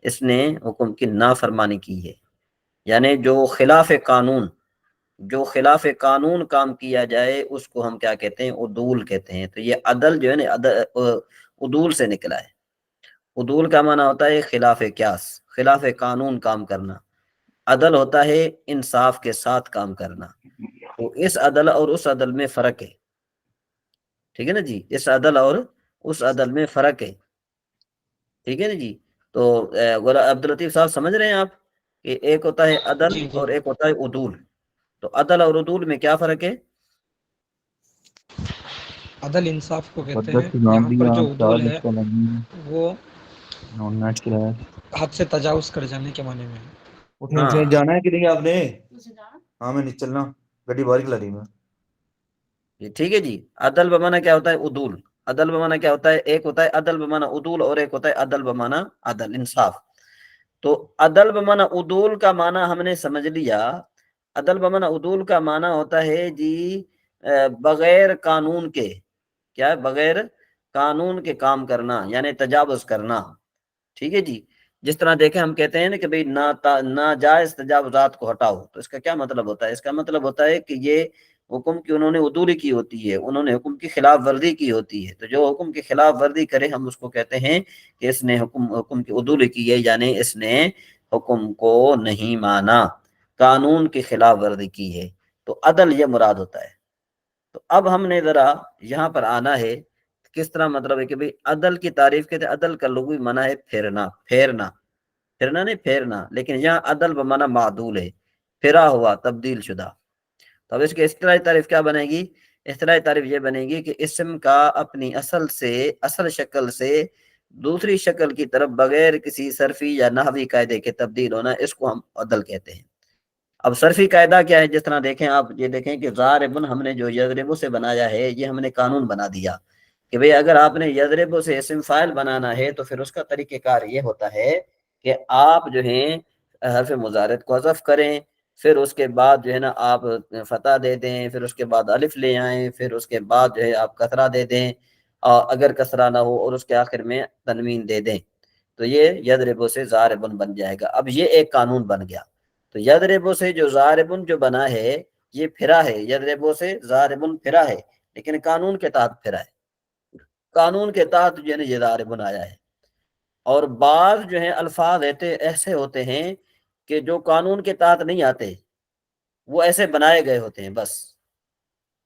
اس نے حکم کی نافرمانی کی ہے. یعنی جو خلاف قانون کام کیا جائے اس کو ہم کیا کہتے ہیں؟ عدول کہتے ہیں. تو یہ عدل جو ہے نا عدول سے نکلا ہے. عدول کا معنی ہوتا ہے خلاف قیاس، خلاف قانون کام کرنا. عدل ہوتا ہے انصاف کے ساتھ کام کرنا. تو اس عدل اور اس عدل میں فرق ہے. ٹھیک ہے نا جی، اس عدل اور اس عدل میں فرق ہے. ٹھیک ہے نا جی. تو عبداللطیف صاحب سمجھ رہے ہیں آپ کہ ایک ہوتا ہے عدل جی جی. اور ایک ہوتا ہے عدول. تو عدل اور عدول میں کیا فرق ہے؟ عدل انصاف کو کہتے مدت ہیں. کی نام یہاں پر دیا جو عدول ہے چار وہ نیٹ چلایا حد سے تجاوز کر جانے کے معنی میں ہے. اٹھنے ہاں جانا ہے کہ نہیں آپ نے؟ ہاں میں نہیں چلنا، گڈی باہر کھلا رہی میں. ٹھیک ہے جی. عدل بمانا کیا ہوتا ہے؟ عدول. عدل بمانا کیا ہوتا ہے؟ ایک ہوتا ہے عدل بمانا عدول اور ایک ہوتا ہے عدل بمانا عدل انصاف. تو عدل بمانا عدول کا معنی ہم نے سمجھ لیا. عدل بمانا عدول کا معنی ہوتا ہے جی بغیر قانون کے، کیا ہے؟ بغیر قانون کے کام کرنا، یعنی تجاوز کرنا. ٹھیک ہے جی. جس طرح دیکھیں ہم کہتے ہیں نا کہ بھئی ناجائز تجاوزات کو ہٹاؤ، تو اس کا کیا مطلب ہوتا ہے؟ اس کا مطلب ہوتا ہے کہ یہ حکم کی انہوں نے عدولی کی ہوتی ہے، انہوں نے حکم کی خلاف ورزی کی ہوتی ہے. تو جو حکم کی خلاف ورزی کرے ہم اس کو کہتے ہیں کہ اس نے حکم کی عدولی کی ہے، یعنی اس نے حکم کو نہیں مانا، قانون کی خلاف ورزی کی ہے. تو عدل یہ مراد ہوتا ہے. تو اب ہم نے ذرا یہاں پر آنا ہے کس طرح مطلب ہے کہ بھئی عدل کی تعریف کہتے ہیں. عدل کا لغوی معنی ہے پھیرنا نہیں پھیرنا، لیکن یہاں عدل بمعنی معدول ہے، پھرا ہوا، تبدیل شدہ. تو اب اس کی اصطلاحی تعریف کیا بنے گی؟ اصطلاحی تعریف یہ بنے گی کہ اسم کا اپنی اصل شکل سے دوسری شکل کی طرف بغیر کسی صرفی یا نحوی قاعدے کے تبدیل ہونا، اس کو ہم عدل کہتے ہیں. اب صرفی قاعدہ کیا ہے؟ جس طرح دیکھیں آپ یہ دیکھیں کہ ضاربن ہم نے جو یضرب سے بنایا ہے، یہ ہم نے قانون بنا دیا کہ بھئی اگر آپ نے یضرب سے اسم فاعل بنانا ہے تو پھر اس کا طریقہ کار یہ ہوتا ہے کہ آپ جو ہیں حرف مضارع کو حذف کریں، پھر اس کے بعد جو ہے نا آپ فتح دے دیں، پھر اس کے بعد الف لے آئیں، پھر اس کے بعد جو ہے آپ کسرہ دے دیں، اور اگر کسرہ نہ ہو اور اس کے آخر میں تنوین دے دیں، تو یہ یضرب سے ضاربن بن جائے گا. اب یہ ایک قانون بن گیا. تو یضرب سے جو ضاربن جو بنا ہے یہ پھرا ہے، یضرب سے ضاربن پھرا ہے، لیکن قانون کے تحت پھرا ہے. قانون کے تحت جو ہے نا یہ ضاربن آیا ہے. اور بعض جو ہیں الفاظ ایسے ہوتے ہیں کہ جو قانون کے تحت نہیں آتے، وہ ایسے بنائے گئے ہوتے ہیں بس.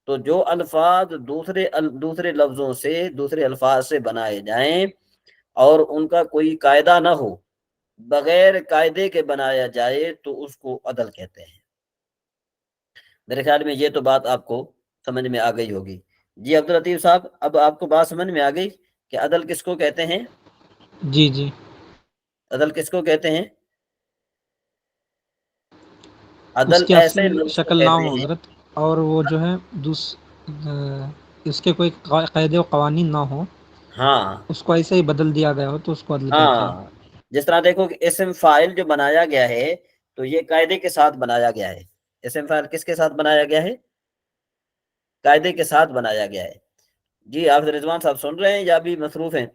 تو جو الفاظ دوسرے لفظوں سے، دوسرے الفاظ سے بنائے جائیں اور ان کا کوئی قاعدہ نہ ہو، بغیر قاعدے کے بنایا جائے، تو اس کو عدل کہتے ہیں. میرے خیال میں یہ تو بات آپ کو سمجھ میں آ گئی ہوگی. جی عبداللطیف صاحب، اب آپ کو بات سمجھ میں آ گئی کہ عدل کس کو کہتے ہیں؟ جی جی. عدل کس کو کہتے ہیں؟ اس عدل کی ایسے اصلی لفظ کو شکل نہ کہتے ہو ہیں. حضرت، اور وہ جو ہے اس کے کوئی قاعدے و قوانین نہ ہو، ہاں اس کو ایسے ہی بدل دیا گیا ہو تو اس کو عدل کہتے ہیں. ہاں، جس طرح دیکھو کہ اسم فاعل جو بنایا گیا ہے تو یہ قاعدے کے ساتھ بنایا گیا ہے. اسم فاعل کس کے ساتھ بنایا گیا ہے؟ قاعدے کے ساتھ بنایا گیا ہے. جی آپ رضوان صاحب سن رہے ہیں یا بھی مصروف ہیں؟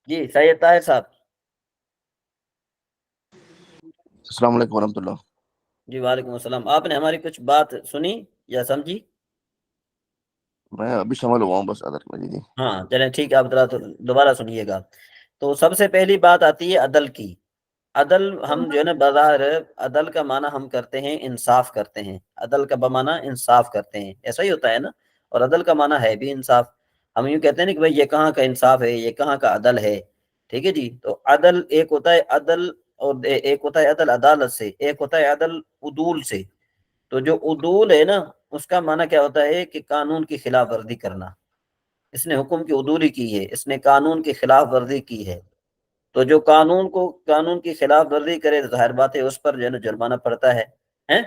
جی سید طاہر صاحب. السلام علیکم ورحمۃ اللہ. جی وعلیکم السلام. آپ نے ہماری کچھ بات سنی یا سمجھی؟ میں ابھی شامل ہوا ہوں بس عدل میں. جی ہاں چلیں ٹھیک ہے، آپ دوبارہ سنیے گا. تو سب سے پہلی بات آتی ہے عدل کی. عدل ہم جو ہے نا بظاہر عدل کا معنی ہم کرتے ہیں انصاف کرتے ہیں. عدل کا بمعنی انصاف کرتے ہیں، ایسا ہی ہوتا ہے نا. اور عدل کا معنی ہے بھی انصاف. ہم یوں کہتے ہیں نا کہ بھائی یہ کہاں کا انصاف ہے، یہ کہاں کا عدل ہے. ٹھیک ہے جی. تو عدل ایک ہوتا ہے عدل، اور ایک ہوتا ہے عدل عدالت سے، ایک ہوتا ہے عدل عدول سے. تو جو عدول ہے نا اس کا معنی کیا ہوتا ہے کہ قانون کی خلاف ورزی کرنا، اس نے حکم کی عدولی کی ہے، اس نے قانون کی خلاف ورزی کی ہے، تو جو قانون کی خلاف ورزی کرے ظاہر بات ہے اس پر جو ہے نا جرمانہ پڑتا ہے ہیں؟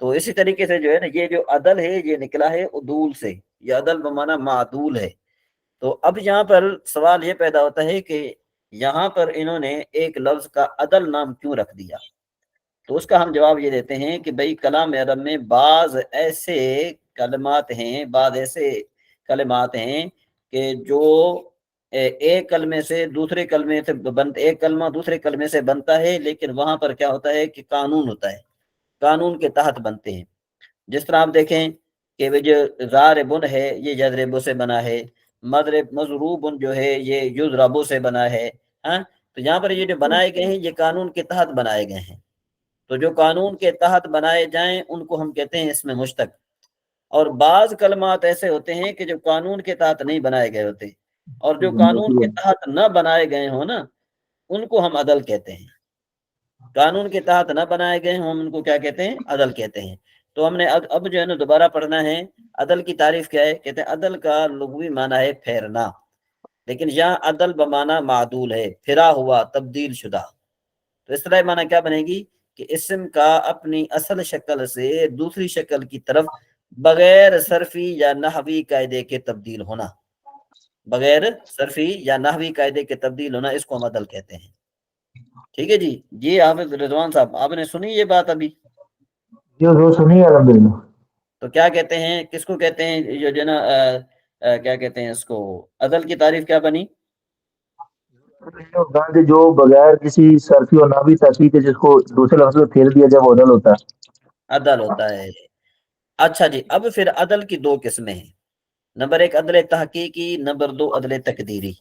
تو اسی طریقے سے جو ہے نا یہ جو عدل ہے یہ نکلا ہے عدول سے، یہ عدل بمعنی معدول ہے۔ تو اب یہاں پر سوال یہ پیدا ہوتا ہے کہ یہاں پر انہوں نے ایک لفظ کا عدل نام کیوں رکھ دیا؟ تو اس کا ہم جواب یہ دیتے ہیں کہ بھئی کلام عرب میں بعض ایسے کلمات ہیں کہ جو ایک کلمے سے دوسرے کلمے سے ایک کلمہ دوسرے کلمے سے بنتا ہے، لیکن وہاں پر کیا ہوتا ہے کہ قانون ہوتا ہے، قانون کے تحت بنتے ہیں۔ جس طرح آپ دیکھیں کہ وہ جو ضاربن ہے یہ یضربو سے بنا ہے، مضروبن جو ہے یہ یضربو سے بنا ہے، ہاں؟ تو یہاں پر یہ جو بنائے گئے ہیں یہ قانون کے تحت بنائے گئے ہیں، تو جو قانون کے تحت بنائے جائیں ان کو ہم کہتے ہیں اسم مشتق۔ اور بعض کلمات ایسے ہوتے ہیں کہ جو قانون کے تحت نہیں بنائے گئے ہوتے، اور جو قانون کے تحت نہ بنائے گئے ہوں نا ان کو ہم عدل کہتے ہیں، قانون کے تحت نہ بنائے گئے ہوں ہم ان کو کیا کہتے ہیں؟ عدل کہتے ہیں۔ تو ہم نے اب جو ہے نا دوبارہ پڑھنا ہے عدل کی تعریف کیا ہے؟ کہتے ہیں عدل کا لغوی معنی ہے پھیرنا، لیکن یہاں عدل بمعنی معدول ہے، پھرا ہوا، تبدیل شدہ۔ تو اس طرح معنی کیا بنے گی کہ اسم کا اپنی اصل شکل سے دوسری شکل کی طرف بغیر صرفی یا نحوی قاعدے کے تبدیل ہونا، بغیر صرفی یا نحوی قاعدے کے تبدیل ہونا، اس کو ہم عدل کہتے ہیں۔ ٹھیک ہے جی، یہ حافظ رضوان صاحب آپ نے سنی یہ بات ابھی؟ جو سنی الحمدللہ۔ تو کیا کہتے ہیں، کس کو کہتے ہیں جو نا کیا کہتے ہیں اس کو، عدل کی تعریف کیا بنی؟ جو بغیر کسی صرفی اور نحوی تشریح کے جس کو دوسرے لفظ میں پھیر دیا جائے وہ عدل ہوتا ہے۔ عدل ہوتا ہے۔ اچھا جی، اب پھر عدل کی دو قسمیں ہیں، نمبر ایک عدل تحقیقی، نمبر دو عدل تقدیری۔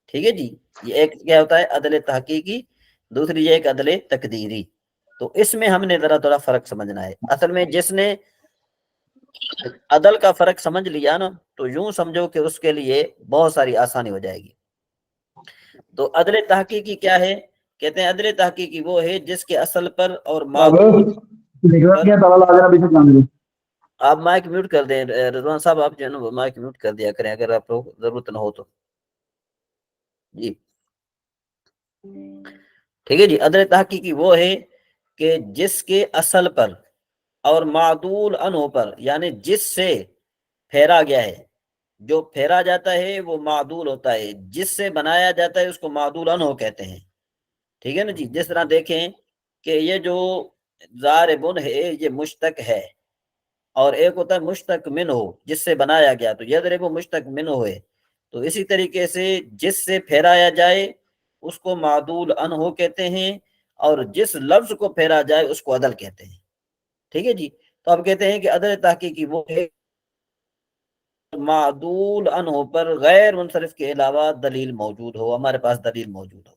ٹھیک ہے جی، یہ ایک کیا ہوتا ہے عدل تحقیقی، دوسری یہ ایک عدل تقدیری۔ تو اس میں ہم نے ذرا تھوڑا فرق سمجھنا ہے۔ اصل میں جس نے عدل کا فرق سمجھ لیا نا تو یوں سمجھو کہ اس کے لیے بہت ساری آسانی ہو جائے گی۔ تو عدل تحقیقی کیا ہے؟ کہتے ہیں عدل تحقیقی وہ ہے جس کے اصل پر اور معدول آپ مائک میوٹ کر دیں رضوان صاحب، آپ جو ہے نا وہ مائک میوٹ کر دیا کریں اگر آپ کو ضرورت نہ ہو تو جی۔ ٹھیک ہے جی، عدل تحقیقی وہ ہے کہ جس کے اصل پر اور معدول عنہ پر، یعنی جس سے پھیرا گیا ہے، جو پھیرا جاتا ہے وہ معدول ہوتا ہے، جس سے بنایا جاتا ہے اس کو معدول عنہ کہتے ہیں۔ ٹھیک ہے نا جی، جس طرح دیکھیں کہ یہ جو ضاربن ہے یہ مشتق ہے، اور ایک ہوتا ہے مشتق منہ جس سے بنایا گیا، تو یضرب مشتق منہ ہے۔ تو اسی طریقے سے جس سے پھیرایا جائے اس کو معدول عنہ کہتے ہیں، اور جس لفظ کو پھیرا جائے اس کو عدل کہتے ہیں۔ ٹھیک ہے جی، تو اب کہتے ہیں کہ عدل تحقیقی وہ ہے معدول عنہ پر غیر منصرف کے علاوہ دلیل موجود ہو، ہمارے پاس دلیل موجود ہو۔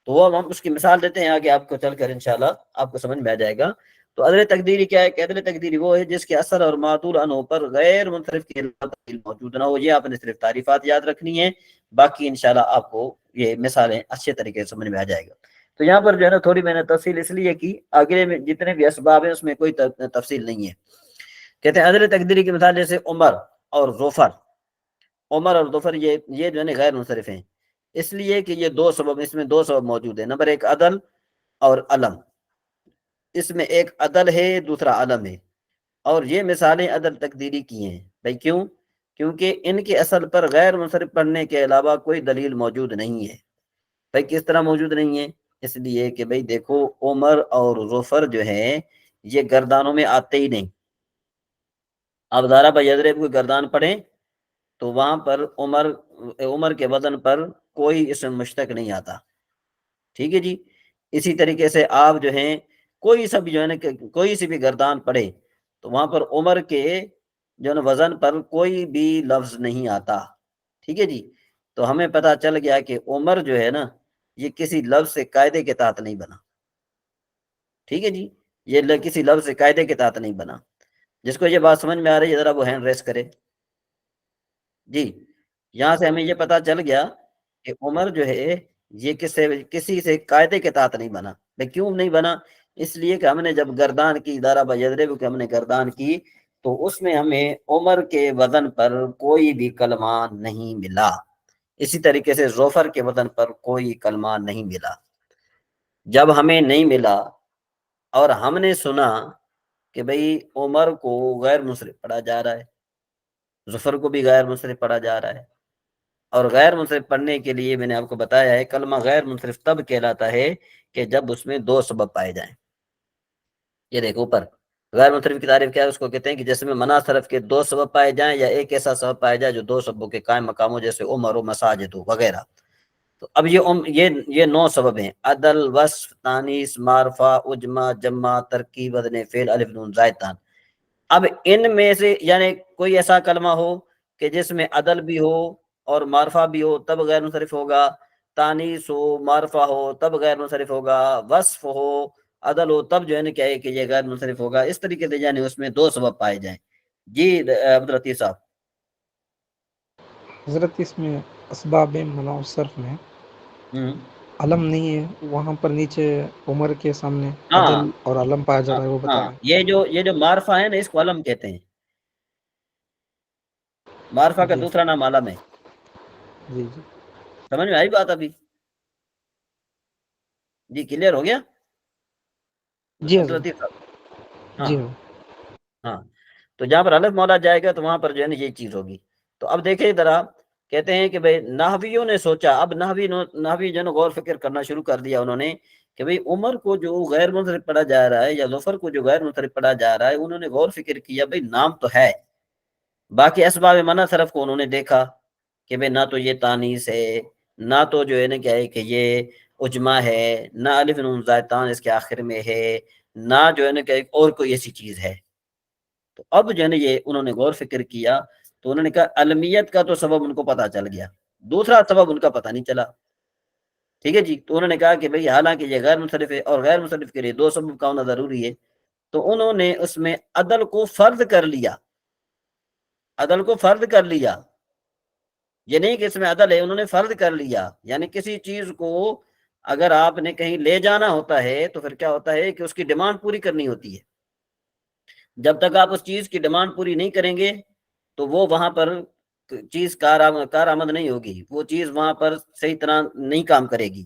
تو وہ ہم اس کی مثال دیتے ہیں آگے آپ کو چل کر انشاءاللہ آپ کو سمجھ میں آ جائے گا۔ تو عدل تقدیری کیا ہے کہ عدل تقدیری وہ ہے جس کے اثر اور معدول عنہ پر غیر منصرف کے علاوہ دلیل موجود نہ ہو۔ یہ آپ نے صرف تعریفات یاد رکھنی ہے، باقی انشاءاللہ آپ کو یہ مثالیں اچھے طریقے سے سمجھ میں آ جائے گا۔ تو یہاں پر جو ہے نا تھوڑی میں نے تفصیل اس لیے کی، آگے میں جتنے بھی اسباب ہیں اس میں کوئی تفصیل نہیں ہے۔ کہتے ہیں عدل تقدیری کی مثال جیسے عمر اور ظفر، عمر اور ظفر یہ جو ہے نا غیر منصرف ہیں، اس لیے کہ یہ دو سبب، اس میں دو سبب موجود ہیں، نمبر ایک عدل اور علم، اس میں ایک عدل ہے دوسرا علم ہے، اور یہ مثالیں عدل تقدیری کی ہیں۔ بھائی کیوں؟ کیونکہ ان کے اصل پر غیر منصرف پڑھنے کے علاوہ کوئی دلیل موجود نہیں ہے۔ بھائی کس طرح موجود نہیں ہے؟ اس لیے کہ بھائی دیکھو عمر اور ظفر جو ہیں یہ گردانوں میں آتے ہی نہیں۔ اب ضرب یضرب کوئی گردان پڑھیں تو وہاں پر عمر کے وزن پر کوئی اسم مشتق نہیں آتا۔ ٹھیک ہے جی، اسی طریقے سے آپ جو ہیں کوئی سا بھی جو ہے نا کوئی سی بھی گردان پڑھے تو وہاں پر عمر کے جو ہے نا وزن پر کوئی بھی لفظ نہیں آتا۔ ٹھیک ہے جی، تو ہمیں پتہ چل گیا کہ عمر جو ہے نا یہ کسی لفظ سے قاعدے کے تحت نہیں بنا۔ ٹھیک ہے جی، یہ کسی لفظ سے قاعدے کے تحت نہیں بنا۔ جس کو یہ بات سمجھ میں آ رہی ہے ذرا وہ ہینڈ ریس کرے جی۔ یہاں سے ہمیں یہ پتہ چل گیا کہ عمر جو ہے یہ کسی سے قاعدے کے تحت نہیں بنا۔ کیوں نہیں بنا؟ اس لیے کہ ہم نے جب گردان کی ضرب یضرب کہ ہم نے گردان کی تو اس میں ہمیں عمر کے وزن پر کوئی بھی کلمہ نہیں ملا، اسی طریقے سے ظفر کے وزن پر کوئی کلمہ نہیں ملا۔ جب ہمیں نہیں ملا اور ہم نے سنا کہ بھئی عمر کو غیر منصرف پڑھا جا رہا ہے، ظفر کو بھی غیر منصرف پڑھا جا رہا ہے، اور غیر منصرف پڑھنے کے لیے میں نے آپ کو بتایا ہے کلمہ غیر منصرف تب کہلاتا ہے کہ جب اس میں دو سبب پائے جائیں۔ یہ دیکھو اوپر غیر منصرف کی تعریف کیا ہے، اس کو کہتے ہیں کہ جس میں منع صرف کے دو سبب پائے جائیں یا ایک ایسا سبب پایا جائے جو دو سببوں کے قائم مقام ہو، جیسے عمر و مساجد وغیرہ۔ تو اب یہ 9 سبب ہیں: عدل، وصف، تانیث، معرفہ، اجمع، جمع، ترکیب، وزن فعل، الف نون زائدتان۔ اب ان میں سے یعنی کوئی ایسا کلمہ ہو کہ جس میں عدل بھی ہو اور معرفہ بھی ہو تب غیر منصرف ہوگا، تانیث ہو، معرفہ ہو تب غیر منصرف ہوگا، وصف ہو، عدل ہو تب جو ہے نا کیا ہے کہ یہ غیر منصرف ہوگا، اس طریقے سے یعنی اس میں 2 سبب پائے جائیں۔ جی عبداللطیف صاحب۔ حضرت اس میں اسباب منع الصرف میں علم نہیں ہے، وہاں پر نیچے عمر کے سامنے ہاں عدل اور علم پایا جا رہا ہے، وہ بتا ہاں، رہے ہیں۔ یہ جو معرفہ ہے نا اس کو علم کہتے ہیں، معرفہ کا جی دوسرا نام علم ہے۔ جی جی سمجھ میں آئی بات ابھی؟ جی کلیئر ہو گیا جی حضرت، عبداللطیف صاحب؟ ہاں جی ہاں، تو جہاں پر الف مولا جائے گا تو وہاں پر جو ہے نا یہ چیز ہوگی۔ تو اب دیکھیں ذرا، کہتے ہیں کہ بھئی نحویوں نے سوچا، اب نحوی جو ہے نا غور فکر کرنا شروع کر دیا انہوں نے کہ بھئی عمر کو جو غیر منصرف پڑھا جا رہا ہے یا ظفر کو جو غیر منصرف پڑھا جا رہا ہے، انہوں نے غور فکر کیا بھئی نام تو ہے، باقی اسباب منع صرف کو انہوں نے دیکھا کہ بھئی نہ تو یہ تانیث ہے، نہ تو جو ہے نا کیا ہے کہ یہ اجمع ہے، نہ الف نون زائدتان اس کے آخر میں ہے، نہ جو ہے نا کہ اور کوئی ایسی چیز ہے۔ تو اب جو ہے نا یہ انہوں نے غور فکر کیا تو انہوں نے کہا علمیت کا تو سبب ان کو پتہ چل گیا، دوسرا سبب ان کا پتہ نہیں چلا۔ ٹھیک ہے جی، تو انہوں نے کہا کہ بھئی حالانکہ یہ غیر منصرف ہے اور غیر منصرف کے لیے 2 سبب کا ہونا ضروری ہے، تو انہوں نے اس میں عدل کو فرض کر لیا، عدل کو فرض کر لیا، یہ نہیں کہ اس میں عدل ہے، انہوں نے فرض کر لیا۔ یعنی کسی چیز کو اگر آپ نے کہیں لے جانا ہوتا ہے تو پھر کیا ہوتا ہے کہ اس کی ڈیمانڈ پوری کرنی ہوتی ہے، جب تک آپ اس چیز کی ڈیمانڈ پوری نہیں کریں گے تو وہ وہاں پر چیز کارآمد نہیں ہوگی، وہ چیز وہاں پر صحیح طرح نہیں کام کرے گی۔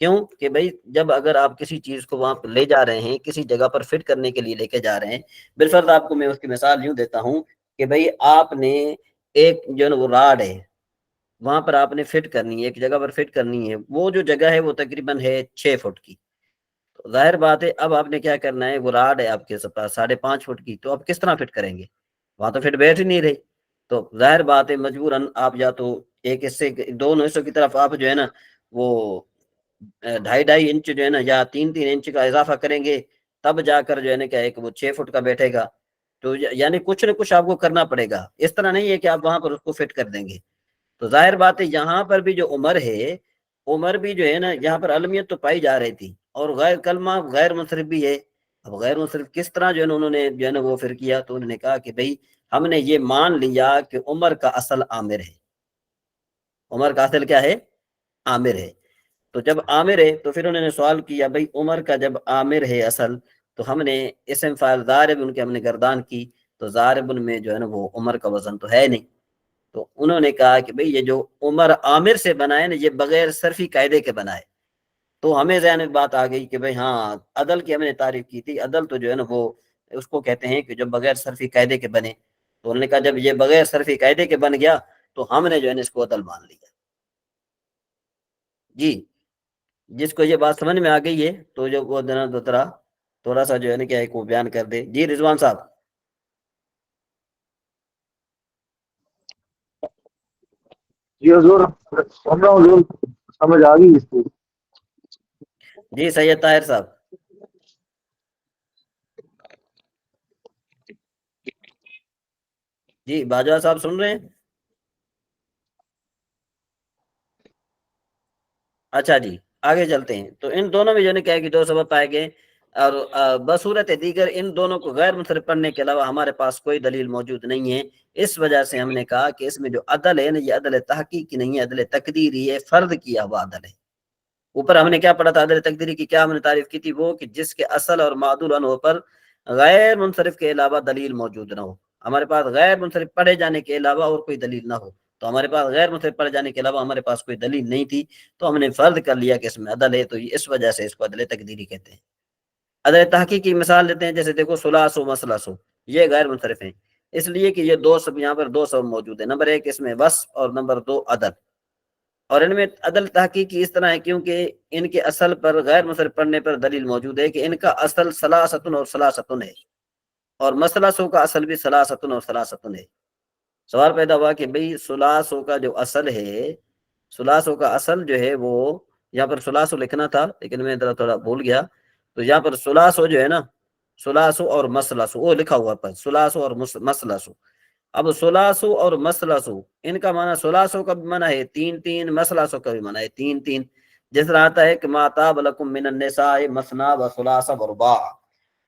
کیوں کہ بھئی جب اگر آپ کسی چیز کو وہاں پر لے جا رہے ہیں، کسی جگہ پر فٹ کرنے کے لیے لے کے جا رہے ہیں، بالفرض آپ کو میں اس کی مثال یوں دیتا ہوں کہ بھئی آپ نے ایک جو ہے نا وہ راڈ ہے، وہاں پر آپ نے فٹ کرنی ہے، ایک جگہ پر فٹ کرنی ہے، وہ جو جگہ ہے وہ تقریباً ہے 6 فٹ کی، تو ظاہر بات ہے اب آپ نے کیا کرنا ہے، وہ راڈ ہے آپ کے پاس 5.5 فٹ کی، تو آپ کس طرح فٹ کریں گے، وہاں تو فٹ بیٹھ ہی نہیں رہی، تو ظاہر بات ہے مجبوراً آپ یا تو ایک حصے دونوں حصوں کی طرف آپ جو ہے نا وہ 2.5 انچ جو ہے نا یا 3 انچ کا اضافہ کریں گے، تب جا کر جو ہے نا کیا ہے کہ وہ 6 فٹ کا بیٹھے گا۔ تو یعنی کچھ نہ کچھ آپ کو کرنا پڑے گا، اس طرح نہیں ہے کہ آپ وہاں پر اس کو فٹ کر دیں گے۔ تو ظاہر بات ہے یہاں پر بھی جو عمر ہے، عمر بھی جو ہے نا یہاں پر علمیت تو پائی جا رہی تھی اور غیر کلمہ غیر منصرف بھی ہے۔ اب غیر منصرف کس طرح جو ہے نا انہوں نے جو ہے نا وہ پھر کیا، تو انہوں نے کہا کہ بھئی ہم نے یہ مان لیا کہ عمر کا اصل عامر ہے، عمر کا اصل کیا ہے، عامر ہے۔ تو جب عامر ہے تو پھر انہوں نے سوال کیا بھئی عمر کا جب عامر ہے اصل، تو ہم نے اسم فاعل ضارب ان کے ہم نے گردان کی، تو ضارب میں جو ہے نا وہ عمر کا وزن تو ہے نہیں، تو انہوں نے کہا کہ بھئی یہ جو عمر عامر سے بنائے نا یہ بغیر صرفی قاعدے کے بنائے، تو ہمیں ذہن میں بات آ گئی کہ بھئی ہاں عدل کی ہم نے تعریف کی تھی، عدل تو جو ہے نا وہ اس کو کہتے ہیں کہ جو بغیر صرفی قاعدے کے بنے، تو انہوں نے کہا جب یہ بغیر صرفی قاعدے کے بن گیا تو ہم نے جو ہے نا اس کو عدل مان لیا۔ جی جس کو یہ بات سمجھ میں آ گئی ہے تو جو وہ تھوڑا سا جو ہے نا کیا ہے وہ بیان کر دے۔ جی رضوان صاحب۔ جی حضور، سن رہا ہوں حضور، سمجھ آ گئی اس کو۔ جی سید طاہر صاحب۔ جی باجوہ صاحب سن رہے ہیں؟ اچھا جی آگے چلتے ہیں۔ تو ان دونوں میں جو نے کہا کہ 2 سبب پائے گئے، اور بصورت دیگر ان دونوں کو غیر منصرف پڑھنے کے علاوہ ہمارے پاس کوئی دلیل موجود نہیں ہے، اس وجہ سے ہم نے کہا کہ اس میں جو عدل ہے نا یہ عدل تحقیقی نہیں ہے، عدل تقدیری ہے، فرض کیا ہوا عدل ہے۔ اوپر ہم نے کیا پڑھا تھا عدل تقدیری کی، کیا ہم نے تعریف کی تھی، وہ کہ جس کے اصل اور معدول عنہ پر غیر منصرف کے علاوہ دلیل موجود نہ ہو۔ ہمارے پاس غیر منصرف پڑھے جانے کے علاوہ اور کوئی دلیل نہ ہو، تو ہمارے پاس غیر منصرف پڑھے جانے کے علاوہ ہمارے پاس کوئی دلیل نہیں تھی، تو ہم نے فرض کر لیا کہ اس میں عدل ہے، تو اس وجہ سے اس کو عدل تقدیری کہتے ہیں۔ عدل تحقیق کی مثال لیتے ہیں، جیسے دیکھو ثلاث و مثلث، یہ غیر منصرف ہیں، اس لیے کہ یہ دو سب، یہاں پر دو سب موجود ہیں، نمبر 1 اس میں وصف اور نمبر 2 عدل، اور ان میں عدل تحقیق کی اس طرح ہے کیونکہ ان کے اصل پر غیر منصرف پڑھنے پر دلیل موجود ہے کہ ان کا اصل ثلاثۃ اور ثلاثۃ ہے، اور مثلثوں کا اصل بھی ثلاثۃ اور ثلاثۃ ہے۔ سوال پیدا ہوا کہ بھئی ثلاثوں کا جو اصل ہے، ثلاثوں کا اصل جو ہے وہ، یہاں پر ثلاثو لکھنا تھا لیکن میں تھوڑا بھول گیا، تو یہاں پر ثلاثو جو ہے نا، ثلاثو اور مثلثو وہ لکھا ہوا پر ثلاثو اور مثلثو۔ اب ثلاثو اور مثلثو ان کا معنی، ثلاثو کا بھی معنی ہے 3 3، مثلثو کا بھی معنی ہے 3 3، جس طرح آتا ہے کہ ما طاب لکم من النساء مثنی و ثلاث و رباع،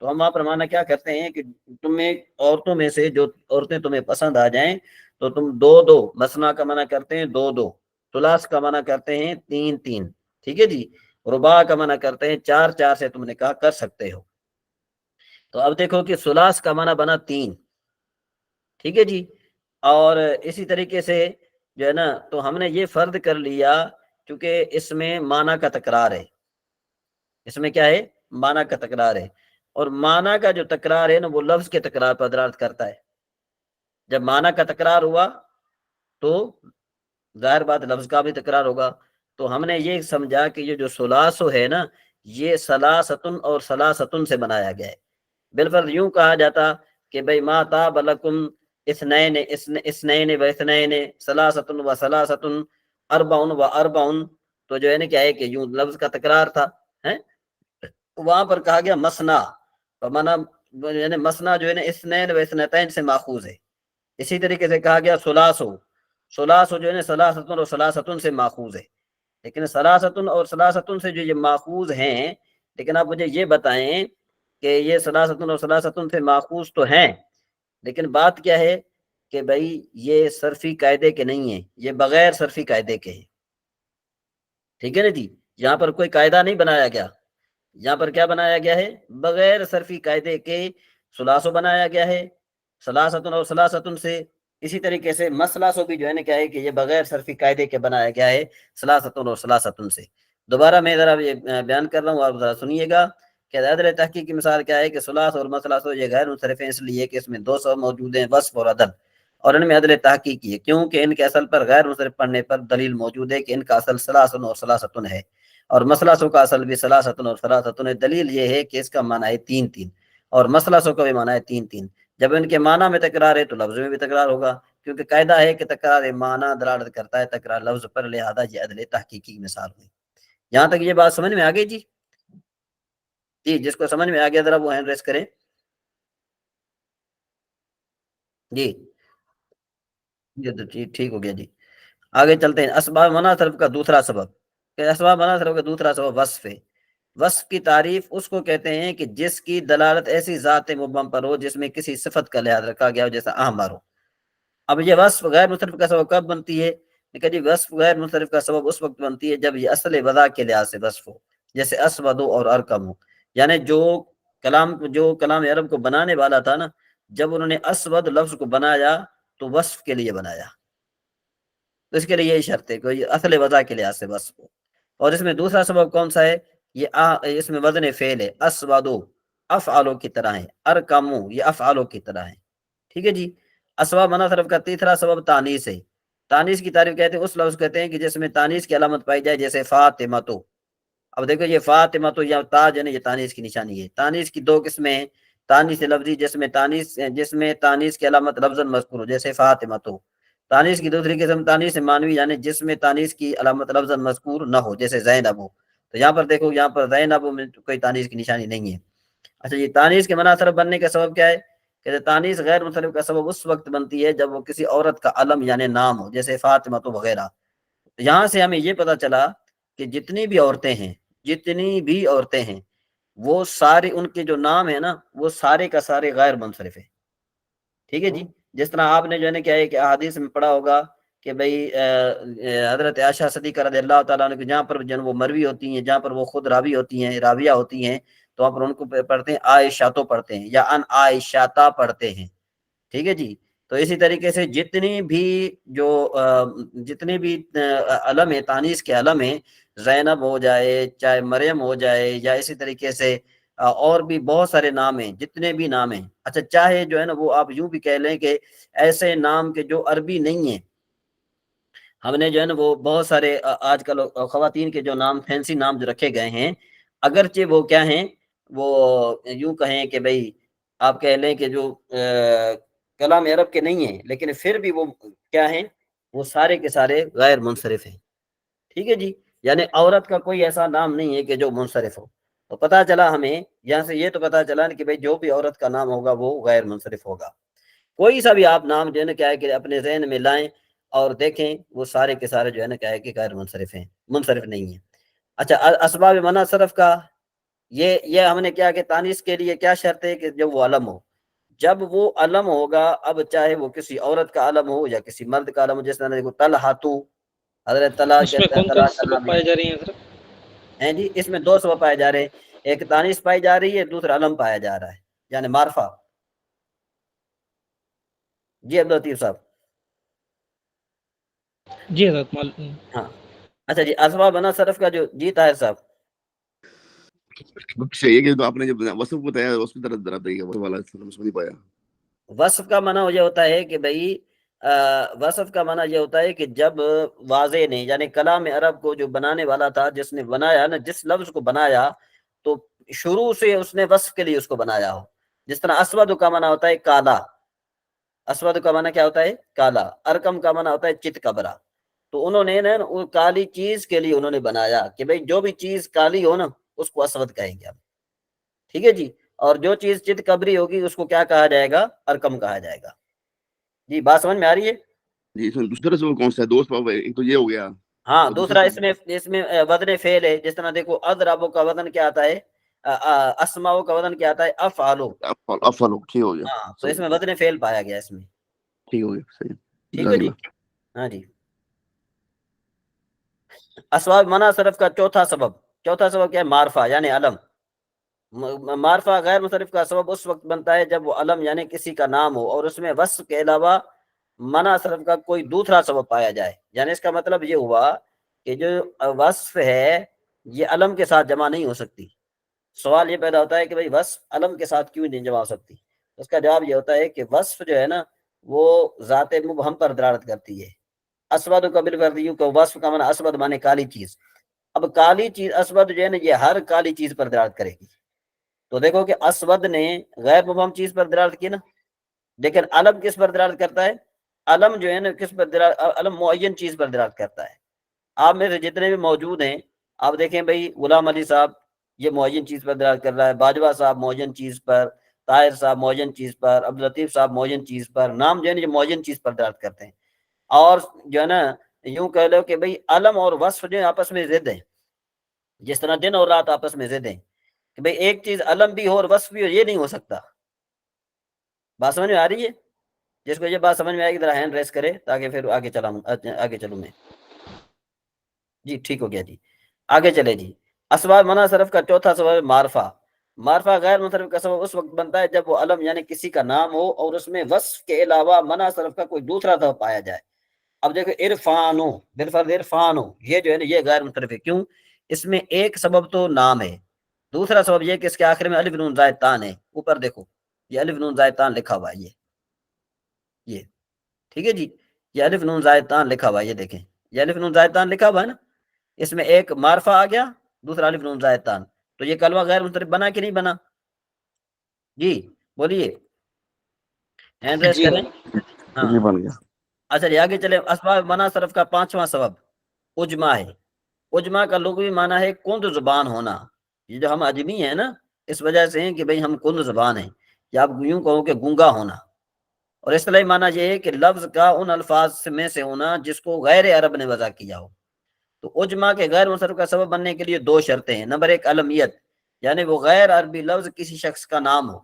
تو ہم وہاں پر معنی کیا کرتے ہیں کہ تمہیں عورتوں میں سے جو عورتیں تمہیں پسند آ جائیں تو تم 2 2، مثنا کا معنی کرتے ہیں 2 2، ثلاث کا معنی کرتے ہیں 3 3، ٹھیک ہے جی، رباع کا معنی کرتے ہیں 4 4 سے تم نکاح کر سکتے ہو۔ تو اب دیکھو کہ ثلاث کا معنی بنا 3، ٹھیک ہے جی، اور اسی طریقے سے جو ہے نا، تو ہم نے یہ فرض کر لیا کیونکہ اس میں معنی کا تکرار ہے، اس میں کیا ہے، معنی کا تکرار ہے، اور معنی کا جو تکرار ہے نا وہ لفظ کے تکرار پر دلالت کرتا ہے۔ جب معنی کا تکرار ہوا تو ظاہر بات لفظ کا بھی تکرار ہوگا، تو ہم نے یہ سمجھا کہ یہ جو ثلاثو ہے نا، یہ ثلاثتن اور ثلاثتن سے بنایا گیا ہے۔ بالفرض یوں کہا جاتا کہ بھئی ما طاب لکم اثنین اثنین و اثنین ثلاثتن و ثلاثتن اربعن و اربعن، تو جو ہے نا کیا ہے کہ یوں لفظ کا تکرار تھا، وہاں پر کہا گیا مسنا، یعنی مسنا جو ہے نا اثنین و اثنتین سے ماخوذ ہے۔ اسی طریقے سے کہا گیا ثلاثو، ثلاثو جو ہے نا ثلاثتن اور ثلاثتن سے ماخوذ ہے، لیکن ثلاثتن اور ثلاثتن سے جو یہ ماخوذ ہیں، لیکن آپ مجھے یہ بتائیں کہ یہ ثلاثتن اور ثلاثتن سے ماخوذ تو ہیں، لیکن بات کیا ہے کہ بھائی یہ صرفی قاعدے کے نہیں ہیں، یہ بغیر صرفی قاعدے کے ہیں، ٹھیک ہے نا جی، یہاں پر کوئی قاعدہ نہیں بنایا گیا، یہاں پر کیا بنایا گیا ہے، بغیر صرفی قاعدے کے ثلاثو بنایا گیا ہے، ثلاثتن اور ثلاثتن سے۔ اسی طریقے سے مثلثو بھی جو ہے نا کیا ہے کہ یہ بغیر صرفی قاعدے کے بنایا گیا ہے، ثلاثتن اور ثلاثتن سے۔ دوبارہ میں ذرا یہ بیان کر رہا ہوں، آپ ذرا سنیے گا کہ عدل تحقیق کی مثال کیا ہے کہ ثلاث اور مثلثو یہ غیر منصرف ہیں اس لیے کہ اس میں 2 سبب موجود ہیں، وصف اور عدل، اور ان میں عدل تحقیق کی ہے کیونکہ ان کے اصل پر غیر منصرف پڑھنے پر دلیل موجود ہے کہ ان کا اصل ثلاثن اور ثلاثتن ہے، اور مثلثوں کا اصل بھی ثلاثتن اور ثلاثتن ہے۔ دلیل یہ ہے کہ اس کا معنی ہے 3 3، اور مثلثوں کا بھی معنی ہے 3 3۔ جب ان کے معنی میں تکرار ہے تو لفظ میں بھی تکرار ہوگا، کیونکہ قاعدہ ہے کہ تکرار معنی دلالت کرتا ہے تکرار لفظ پر، لہذا یہ عدل تحقیقی کی مثال ہوئی۔ یہاں تک یہ بات سمجھ میں آ گئی جی؟ جی، جس کو سمجھ میں آ گیا ذرا وہ ہینڈ ریز کریں جی۔ جی ٹھیک ہو گیا جی، آگے چلتے ہیں۔ اسباب منع صرف کا دوسرا سبب، کہ اسباب منع صرف کا دوسرا سبب وصف ہے۔ وصف کی تعریف اس کو کہتے ہیں کہ جس کی دلالت ایسی ذات مبہم پر ہو جس میں کسی صفت کا لحاظ رکھا گیا ہو، جیسا احمر ہو۔ اب یہ وصف غیر منصرف کا سبب کب بنتی ہے؟ کہ جی وصف غیر منصرف کا سبب اس وقت بنتی ہے جب یہ اصل وضع کے لحاظ سے وصف ہو، جیسے اسود اور ارکم ہو، یعنی جو کلام عرب کو بنانے والا تھا نا، جب انہوں نے اسود لفظ کو بنایا تو وصف کے لیے بنایا، تو اس کے لیے یہی شرط ہے کہ یہ اصل وضع کے لحاظ سے وصف ہو۔ اور اس میں دوسرا سبب کون سا ہے؟ یہ اس میں وزن فعل ہے، اسودو افعالو کی طرح ہے، ارکمو یہ افعالو کی طرح ہے، ٹھیک ہے جی۔ اسباب منع صرف کا تیسرا سبب تانیث ہے۔ تانیث کی تعریف کہتے ہیں اس لفظ کہتے ہیں کہ جس میں تانیث کی علامت پائی جائے، جیسے فاطمتو۔ اب دیکھو یہ فاطمتو یا تاج ہے نا، یہ تانیث کی نشانی ہے۔ تانیث کی 2 قسمیں ہیں، تانیث لفظی جس میں تانیث کی علامت لفظاً مذکور ہو، جیسے فاطمتو۔ تانیث کی دوسری قسم تانیث مانوی، یعنی جس میں تانیث کی علامت لفظاً مذکور نہ ہو، جیسے زینب ہو۔ تو یہاں پر دیکھو، یہاں پر زینب میں کوئی تانیث کی نشانی نہیں ہے۔ اچھا، یہ تانیث کے منع صرف بننے کا سبب کیا ہے؟ کہ تانیث غیر منصرف کا سبب اس وقت بنتی ہے جب وہ کسی عورت کا علم یعنی نام ہو، جیسے فاطمہ تو وغیرہ۔ یہاں سے ہمیں یہ پتہ چلا کہ جتنی بھی عورتیں ہیں وہ سارے ان کے جو نام ہے نا وہ سارے کا سارے غیر منصرف ہے، ٹھیک ہے جی۔ جس طرح آپ نے جو ہے نا کیا ہے کہ احادیث میں پڑھا ہوگا کہ بھئی حضرت عائشہ صدیقہ رضی اللہ تعالیٰ عنہ جہاں پر وہ مروی ہوتی ہیں، جہاں پر وہ خود راوی ہوتی ہیں، راویہ ہوتی ہیں، تو وہاں پر ان کو پڑھتے ہیں عائشہ تو پڑھتے ہیں یا ان عائشہ تا پڑھتے ہیں، ٹھیک ہے جی. تو اسی طریقے سے جتنی بھی علم ہے، تانیث کے علم ہیں، زینب ہو جائے، چاہے مریم ہو جائے، یا اسی طریقے سے اور بھی بہت سارے نام ہیں، جتنے بھی نام ہیں. اچھا چاہے جو ہے نا وہ آپ یوں بھی کہہ لیں کہ ایسے نام کے جو عربی نہیں ہیں. ہم نے جو ہے نا وہ بہت سارے آج کل خواتین کے جو نام، فینسی نام جو رکھے گئے ہیں، اگرچہ وہ کیا ہیں، وہ یوں کہیں کہ بھئی آپ کہہ لیں کہ جو کلام عرب کے نہیں ہیں، لیکن پھر بھی وہ کیا ہیں، وہ سارے کے سارے غیر منصرف ہیں. ٹھیک ہے جی. یعنی عورت کا کوئی ایسا نام نہیں ہے کہ جو منصرف ہو. تو پتا چلا ہمیں یہاں سے یہ تو پتا چلا کہ بھئی جو بھی عورت کا نام ہوگا وہ غیر منصرف ہوگا. کوئی سا بھی آپ نام جو ہے نا کیا ہے کہ اپنے ذہن میں لائیں اور دیکھیں، وہ سارے کے سارے جو ہے نا کیا ہے کہ غیر منصرف ہیں، منصرف نہیں ہیں. اچھا اسباب منع صرف کا یہ ہم نے کیا کہ تانیث کے لیے کیا شرط ہے کہ جب وہ علم ہو. جب وہ علم ہوگا، اب چاہے وہ کسی عورت کا علم ہو یا کسی مرد کا علم ہو، جس طرح دیکھو طلحہ، حضرت طلحہ اس میں کہتے ہیں کون کون طلحہ سے کا سبب نام پائے جا رہے ہیں حضرت؟ ہے جی. اس میں 2 سبب پائے جا رہے ہیں، ایک تانیث پائی جا رہی ہے، دوسرا علم پایا جا رہا ہے، یعنی معرفہ. جی عبدالطیف صاحب. جی حضرت ہاں اچھا جی. اسباب منع صرف کا جو جی طاہر صاحب. صحیح ہے کہ آپ نے جب وصف بتایا اس کی طرف ذرا بتائیے، وہ والا سمجھ نہیں پایا. وصف کا معنی یہ ہوتا ہے کہ بھئی وصف کا معنی یہ ہوتا ہے کہ جب واضح نہیں، یعنی کلام عرب کو جو بنانے والا تھا، جس نے بنایا نا، جس لفظ کو بنایا، تو شروع سے اس نے وصف کے لیے اس کو بنایا ہو. جس طرح اسود کا معنی ہوتا ہے کالا. اسود کا معنی کیا ہوتا ہے؟ کالا. ارکم کا معنی ہوتا ہے چت کبرا. تو انہوں نے نا کالی چیز کے لیے انہوں نے بنایا کہ بھئی جو بھی چیز کالی ہو نا اس کو اسود کہیں گے ہم. ٹھیک ہے جی. اور جو چیز چت کبری ہوگی اس کو کیا کہا جائے گا؟ ارکم کہا جائے گا. جی بات سمجھ میں آ رہی ہے؟ جی اس میں دوسرا سبب کون سا ہے؟ 2 سبب ہے، ایک تو یہ ہو گیا ہاں اور دوسرا دوسرا اس میں وزن فعل ہے. جس طرح دیکھو اضربو کا وزن کیا آتا ہے؟ اسماؤ کا وزن کیا آتا ہے؟ افعالو. افعل ٹھیک ہو گیا. ہاں تو اس میں وزن فعل پایا گیا اس میں. ٹھیک ہو گیا. صحیح. ٹھیک ہے جی. ہاں جی. اسباب منع صرف کا چوتھا سبب کیا ہے؟ معرفہ یعنی علم. معرفہ غیر منصرف کا سبب اس وقت بنتا ہے جب وہ علم یعنی کسی کا نام ہو اور اس میں وصف کے علاوہ منع صرف کا کوئی دوسرا سبب پایا جائے. یعنی اس کا مطلب یہ ہوا کہ جو وصف ہے یہ علم کے ساتھ جمع نہیں ہو سکتی. سوال یہ پیدا ہوتا ہے کہ بھئی وصف علم کے ساتھ کیوں نہیں جمع ہو سکتی؟ اس کا جواب یہ ہوتا ہے کہ وصف جو ہے نا وہ ذات مبہم پر دلالت کرتی ہے. اسود کا بالفردیوں کو وصف کا معنی اسود مانے کالی چیز. اب کالی چیز اسود جو ہے نا یہ ہر کالی چیز پر دلالت کرے گی. تو دیکھو کہ اسود نے غیر مبہم چیز پر دلالت کی نا، لیکن علم کس پر دلالت کرتا ہے؟ علم جو ہے نا کس پر دلالت؟ علم معین چیز پر دلالت کرتا ہے. آپ میں سے جتنے بھی موجود ہیں آپ دیکھیں بھئی غلام علی صاحب یہ معین چیز پر دلالت کر رہا ہے، باجوہ صاحب معین چیز پر، طاہر صاحب معین چیز پر، عبداللطیف صاحب معین چیز پر. نام جو ہے نا یہ معین چیز پر دلالت کرتے ہیں. اور جو ہے نا یوں کہہ لو کہ بھئی علم اور وصف جو ہے آپس میں ضد ہیں. جس طرح دن اور رات آپس میں ضد ہیں کہ بھئی ایک چیز علم بھی ہو اور وصف بھی ہو، یہ نہیں ہو سکتا. بات سمجھ میں آ رہی ہے؟ جس کو یہ بات سمجھ میں آئے گی ذرا ہینڈ ریس کرے تاکہ پھر آگے چلوں میں. جی ٹھیک ہو گیا جی. آگے چلے جی. اسباب منع صرف کا چوتھا سبب معرفہ. معرفہ غیر منصرف کا سبب اس وقت بنتا ہے جب وہ علم یعنی کسی کا نام ہو اور اس میں وصف کے علاوہ منع صرف کا کوئی دوسرا سبب پایا جائے. اب دیکھو عرفانو بالفرض عرفانو یہ جو ہے نا یہ غیر منصرف ہے. کیوں؟ اس میں ایک سبب تو نام ہے، دوسرا سبب یہ کہ اس کے آخر میں الف نون زائد تان ہے. اوپر دیکھو یہ الف نون زائد تان لکھا ہوا ہے یہ ٹھیک ہے جی. یہ الف نون زائد تان لکھا ہوا ہے، یہ دیکھیں یہ الف نون زائد تان لکھا ہوا ہے نا. اس میں ایک معرفہ آ گیا، دوسرا الف نون زائد تان. تو یہ کلمہ غیر منصرف بنا کہ نہیں بنا؟ جی بولیے، ہینڈ ریس جی کریں. ہاں یہ بن گیا. اچھا جی آگے چلے. اسباب منع صرف کا پانچواں سبب اجما ہے. اجما کا لغوی معنی ہے کند زبان ہونا. یہ جو ہم اجمی ہیں نا اس وجہ سے ہیں کہ بھئی ہم کند زبان ہیں، یا آپ یوں کہو کہ گونگا ہونا. اور اصطلاحی معنی یہ ہے کہ لفظ کا ان الفاظ میں سے ہونا جس کو غیر عرب نے وضع کیا ہو. تو اجما کے غیر منصرف کا سبب بننے کے لیے 2 شرطیں ہیں. نمبر 1 علمیت، یعنی وہ غیر عربی لفظ کسی شخص کا نام ہو.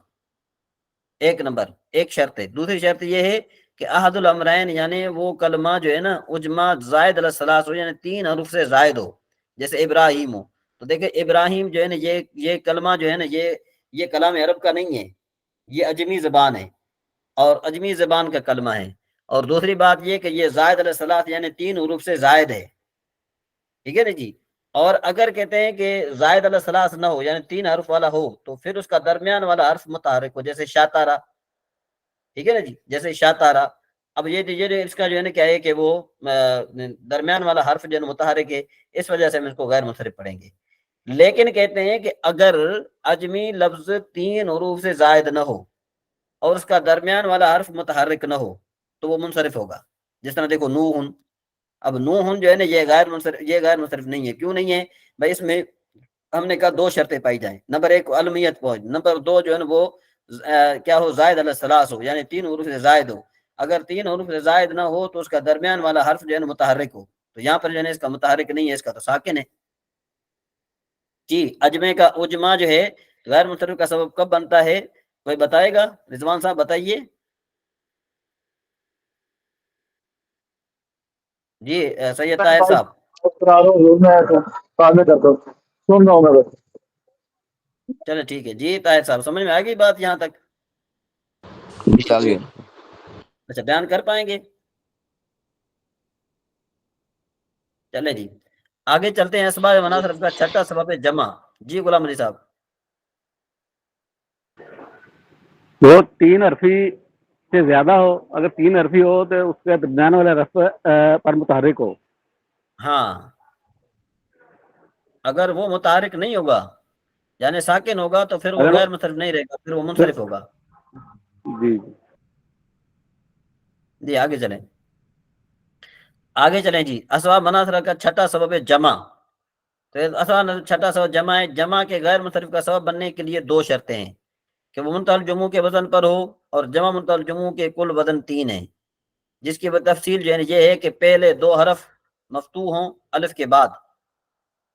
ایک شرط ہے. دوسری شرط یہ ہے کہ احد الامرین یعنی وہ کلمہ جو ہے نا اجما زائد علی الثلاث ہو، یعنی 3 حروف سے زائد ہو. جیسے ابراہیم ہو تو دیکھیں ابراہیم جو ہے نا یہ کلمہ جو ہے نا یہ کلام عرب کا نہیں ہے، یہ اجمی زبان ہے. اور اجمی زبان کا کلمہ ہے. اور دوسری بات یہ کہ یہ زائد علیہ الصلاۃ یعنی 3 حروف سے زائد ہے. ٹھیک ہے نا جی. اور اگر کہتے ہیں کہ زائد علیہ الصلاۃ نہ ہو یعنی 3 حرف والا ہو تو پھر اس کا درمیان والا حرف متحرک ہو، جیسے شاتارا. ٹھیک ہے نا جی، جیسے شاتارا. اب یہ اس کا جو ہے نا کیا ہے کہ وہ درمیان والا حرف جو ہے متحرک ہے، اس وجہ سے ہم اس کو غیر منصرف پڑھیں گے. لیکن کہتے ہیں کہ اگر اجمی لفظ 3 حروف سے زائد نہ ہو اور اس کا درمیان والا حرف متحرک نہ ہو تو وہ منصرف ہوگا. جس طرح دیکھو نوحن. اب نوحن جو ہے نا یہ غیر منصرف نہیں ہے. کیوں نہیں ہے بھائی؟ اس میں ہم نے کہا 2 شرطیں پائی جائیں. نمبر 1 علمیت پہنچ، نمبر 2 جو ہے نا وہ کیا ہو، زائد علیہ الثلاث ہو یعنی 3 حروف سے زائد ہو. اگر 3 حروف سے زائد نہ ہو تو اس کا درمیان والا حرف جو ہے نا متحرک ہو. تو یہاں پر جو ہے نا اس کا متحرک نہیں ہے، اس کا تو ساکن ہے. جی اجمے کا اجما جو ہے غیر منصرف کا سبب کب بنتا ہے؟ کوئی بتائے گا؟ رضوان صاحب بتائیے. جی سید طاہر صاحب. سن رہا ہوں میں بس. چلے ٹھیک ہے. جی طاہر صاحب سمجھ میں آ گئی بات یہاں تک؟ آ گیا. اچھا بیان کر پائیں گے؟ چلے جی آگے چلتے ہیں. اسباب مناصرف کا چھٹا سبب ہے جمع. جی غلام علی صاحب. وہ 3 حرفی سے زیادہ ہو، اگر 3 حرفی ہو تو اس کے درمیان والا حرف پر متحرک ہو. ہاں اگر وہ متحرک نہیں ہوگا یعنی ساکن ہوگا تو پھر وہ اگر غیر منصرف نہیں رہے گا، پھر وہ منصرف ہوگا. جی جی آگے چلیں جی. اسباب مناصرف کا چھٹا سبب ہے جمع. تو اسباب چھٹا سبب جمع ہے. جمع کے غیر منصرف کا سبب بننے کے لیے 2 شرطیں ہیں کہ وہ منتہی الجموع کے وزن پر ہو اور جمع منتہی الجموع کے کل وزن 3 ہیں. جس کی تفصیل جو ہے یہ ہے کہ پہلے 2 حرف مفتوح ہوں الف کے بعد.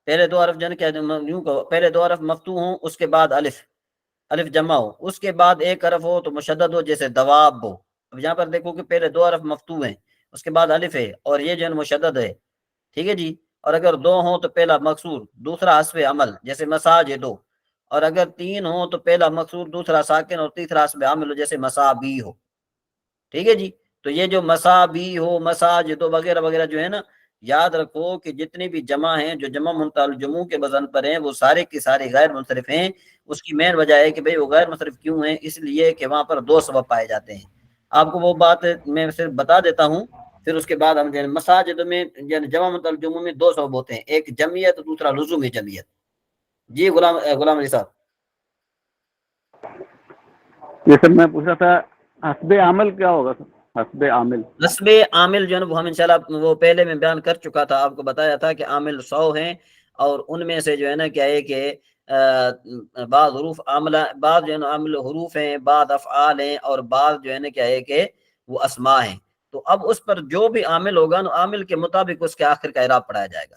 پہلے 2 حرف جن کے پہلے 2 حرف مفتوح ہوں، اس کے بعد الف جمع ہو، اس کے بعد 1 حرف ہو تو مشدد ہو، جیسے دواب ہو. اب یہاں پر دیکھو کہ پہلے 2 حرف مفتوح ہیں، اس کے بعد الف ہے اور یہ جو ہے مشدد ہے. ٹھیک ہے جی. اور اگر 2 ہوں تو پہلا مکسور دوسرا حسب عمل، جیسے مساجد ہو. اور اگر 3 ہوں تو پہلا مکسور دوسرا ساکن اور تیسرا حسب عمل ہو، جیسے مسابی ہو. ٹھیک ہے جی. تو یہ جو مسابی ہو، مساجد وغیرہ وغیرہ جو ہے نا، یاد رکھو کہ جتنی بھی جمع ہیں جو جمع منتہی الجموع کے وزن پر ہیں وہ سارے کے سارے غیر منصرف ہیں. اس کی مین وجہ ہے کہ بھئی وہ غیر منصرف کیوں ہیں؟ اس لیے کہ وہاں پر 2 سبب پائے جاتے ہیں. آپ کو وہ بات میں صرف بتا دیتا ہوں، پھر اس کے بعد ہم مساجد میں جمع منتہی الجموع میں 2 سبب ہوتے ہیں، ایک جمعیت دوسرا لزوم جمعیت. جی غلام علی صاحب. یہ سر میں پوچھ رہا تھا حسب عامل کیا ہوگا سر؟ حسب عامل حسب عامل جو ہے وہ ہم انشاءاللہ وہ پہلے میں بیان کر چکا تھا، آپ کو بتایا تھا کہ عامل 100 ہیں اور ان میں سے جو ہے نا کیا ہے کہ بعض حروف عاملہ، بعض جو ہے نا عامل حروف ہیں، بعض افعال ہیں اور بعض جو ہے نا کیا ہے کہ وہ اسماء ہیں. تو اب اس پر جو بھی عامل ہوگا نا عامل کے مطابق اس کے آخر کا اعراب پڑھایا جائے گا.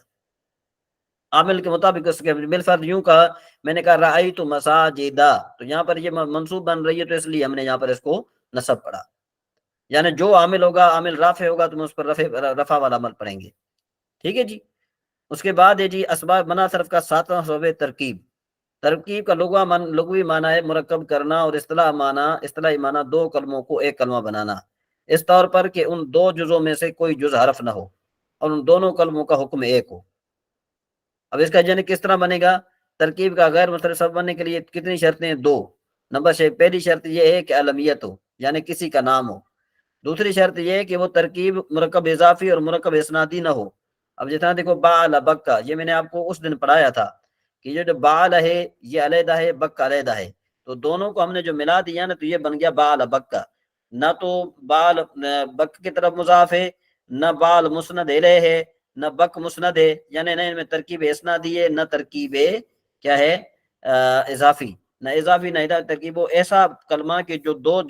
عامل کے مطابق اس کے بالفرض یوں کہا میں نے کہا رأیت مساجدہ، تو یہاں پر یہ منصوب بن رہی ہے تو اس لیے ہم نے یہاں پر اس کو نصب پڑھا. یعنی جو عامل ہوگا، عامل رافع ہوگا تو ہم اس پر رفع والا عمل پڑھیں گے. ٹھیک ہے جی. اس کے بعد ہے جی اسباب مناصرف کا 7واں سبب ترکیب. ترکیب کا لغوی معنی ہے مرکب کرنا اور اصطلاحی معنی 2 کلموں کو ایک کلمہ بنانا، اس طور پر کہ ان 2 جزوں میں سے کوئی جز حرف نہ ہو اور ان دونوں کلموں کا حکم ایک ہو. اب اس کا جن کس طرح بنے گا؟ ترکیب کا غیر منصرف سبب بننے کے لیے کتنی شرطیں ہیں؟ 2. نمبر 6 پہلی شرط یہ ہے کہ علمیت ہو یعنی کسی کا نام ہو. دوسری شرط یہ ہے کہ وہ ترکیب مرکب اضافی اور مرکب اسنادی نہ ہو. اب جتنا دیکھو بعل بکا، یہ میں نے آپ کو اس دن پڑھایا تھا کہ یہ جو بعل ہے یہ علیحدہ ہے، بکا علیحدہ ہے. تو دونوں کو ہم نے جو ملا دیا نا تو یہ بن گیا بعل بکا. نہ تو بعل بک کی طرف مضاف ہے، نہ بعل مسند الیہ ہے، نہ بک مسند ہے، یعنی نہ ان میں ترکیب اسنادی ہے نہ ترکیب کیا ہے اضافی. نہ اضافی نہ ترکیب. وہ ایسا کلمہ کہ جو 2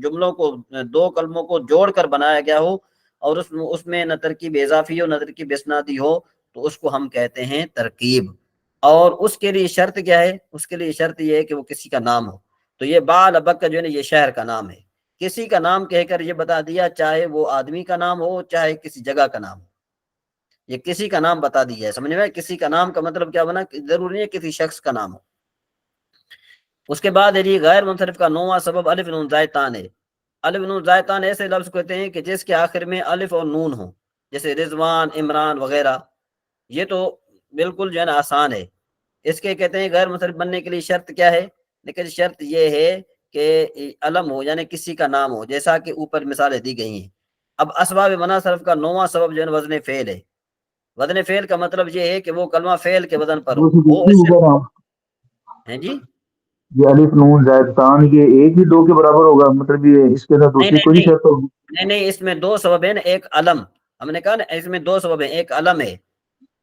جملوں کو 2 کلموں کو جوڑ کر بنایا گیا ہو اور اس میں نہ ترکیب اضافی ہو نہ ترکیب اسنادی ہو تو اس کو ہم کہتے ہیں ترکیب. اور اس کے لیے شرط کیا ہے؟ اس کے لیے شرط یہ ہے کہ وہ کسی کا نام ہو. تو یہ بعل بک جو ہے نا یہ شہر کا نام ہے. کسی کا نام کہہ کر یہ بتا دیا، چاہے وہ آدمی کا نام ہو چاہے کسی جگہ کا نام ہو، یہ کسی کا نام بتا دیا ہے. سمجھ میں؟ کسی کا نام کا مطلب کیا بنا؟ ضروری ہے کسی شخص کا نام ہو. اس کے بعد ہے جی غیر منصرف کا 9واں سبب الف نون زائد تان ہے. الف نون زائدتان ایسے لفظ کہتے ہیں کہ جس کے آخر میں الف اور نون ہو، جیسے رضوان، عمران وغیرہ. یہ تو بالکل جو ہے نا آسان ہے. اس کے کہتے ہیں غیر منصرف بننے کے لیے شرط کیا ہے؟ لیکن شرط یہ ہے کہ علم ہو، یعنی کسی کا نام ہو، جیسا کہ اوپر مثالیں دی گئی ہیں. اب اسباب منع صرف کا 9واں سبب جو ہے وزن فعل ہے. وزن فعل کا مطلب یہ ہے کہ وہ کلمہ فعل کے وزن پر ہو. ہیں جی یہ الف نون زائدتان یہ ایک ہی دو کے برابر ہوگا، مطلب یہ اس کے ساتھ دوسری کوئی نہیں شرط ہوگی؟ نہیں، اس میں 2 سبب ہیں نا. ایک علم، ہم نے کہا نا اس میں 2 سبب ہیں. ایک علم ہے،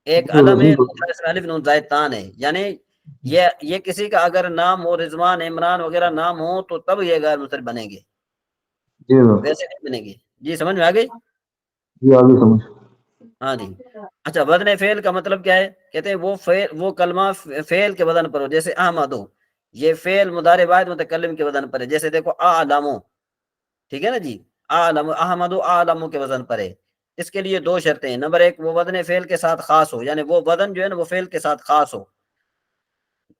ایک علم ہے، الف نون زائدتان ہے. یعنی یہ کسی کا اگر نام ہو، رضوان، عمران وغیرہ نام ہو، تو تب یہ غیر منصرف بنیں گے، ویسے نہیں بنیں گے. جی سمجھ میں آ گئی؟ جی آگے سمجھ. ہاں جی. اچھا، وزن فعل کا مطلب کیا ہے؟ کہتے ہیں وہ کلمہ فعل کے وزن پر ہو. جیسے احمدو، یہ فعل مضارع واحد متکلم کے وزن پر ہے. جیسے دیکھو اعلمو، ٹھیک ہے نا جی، اعلمو، احمدو اعلمو کے وزن پر ہے. اس کے لیے 2 شرطیں ہیں. نمبر 1، وہ وزن فعل کے ساتھ خاص ہو، یعنی وہ وزن جو ہے نا وہ فعل کے ساتھ خاص ہو.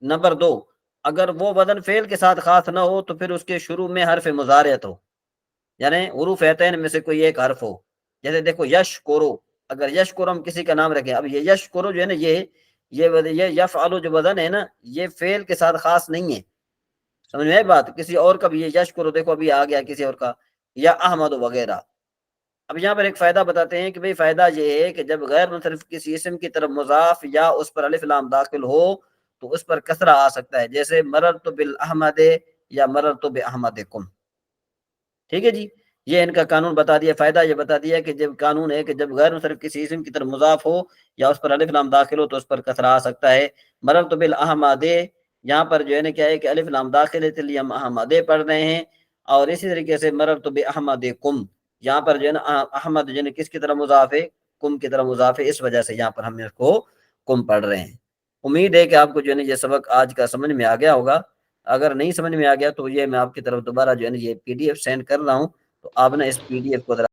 نمبر 2، اگر وہ وزن فعل کے ساتھ خاص نہ ہو تو پھر اس کے شروع میں حرف مضارعت ہو، یعنی حروف عتین میں سے کوئی ایک حرف ہو. جیسے دیکھو یشکرو، اگر یشکرو ہم کسی کا نام رکھیں، اب یہ یشکرو جو ہے نا یہ یفعلو جو وزن ہے نا، یہ فعل کے ساتھ خاص نہیں ہے. سمجھ میں بات؟ کسی اور کا بھی یہ یشکرو دیکھو ابھی آ گیا کسی اور کا، یا احمد وغیرہ. اب یہاں پر ایک فائدہ بتاتے ہیں کہ بھئی فائدہ یہ ہے کہ جب غیر منصرف کسی اسم کی طرف مضاف یا اس پر الف لام داخل ہو تو اس پر کسرہ آ سکتا ہے. جیسے مررت بالاحمد یا مررت باحمدکم. ٹھیک ہے جی، یہ ان کا قانون بتا دیا. فائدہ یہ بتا دیا کہ جب قانون ہے کہ جب غیر منصرف کسی اسم کی طرف مضاف ہو یا اس پر الف لام داخل ہو تو اس پر کسرہ آ سکتا ہے. مررت بالاحمد، یہاں پر جو ہے نا کیا ہے کہ الف لام داخل ہے، اس لیے ہم احمد پڑھ رہے ہیں. اور اسی طریقے سے مررت باحمدکم، یہاں پر جو ہے نا احمد جو ہے کس کی طرف مضاف ہے؟ کم کی طرف مضاف ہے. اس وجہ سے یہاں پر ہم اس کو کم پڑھ رہے ہیں. امید ہے کہ آپ کو جو ہے نا یہ سبق آج کا سمجھ میں آ گیا ہوگا. اگر نہیں سمجھ میں آ گیا تو یہ میں آپ کی طرف دوبارہ جو ہے نا یہ PDF سینڈ کر رہا ہوں، تو آپ نے اس PDF کو ذرا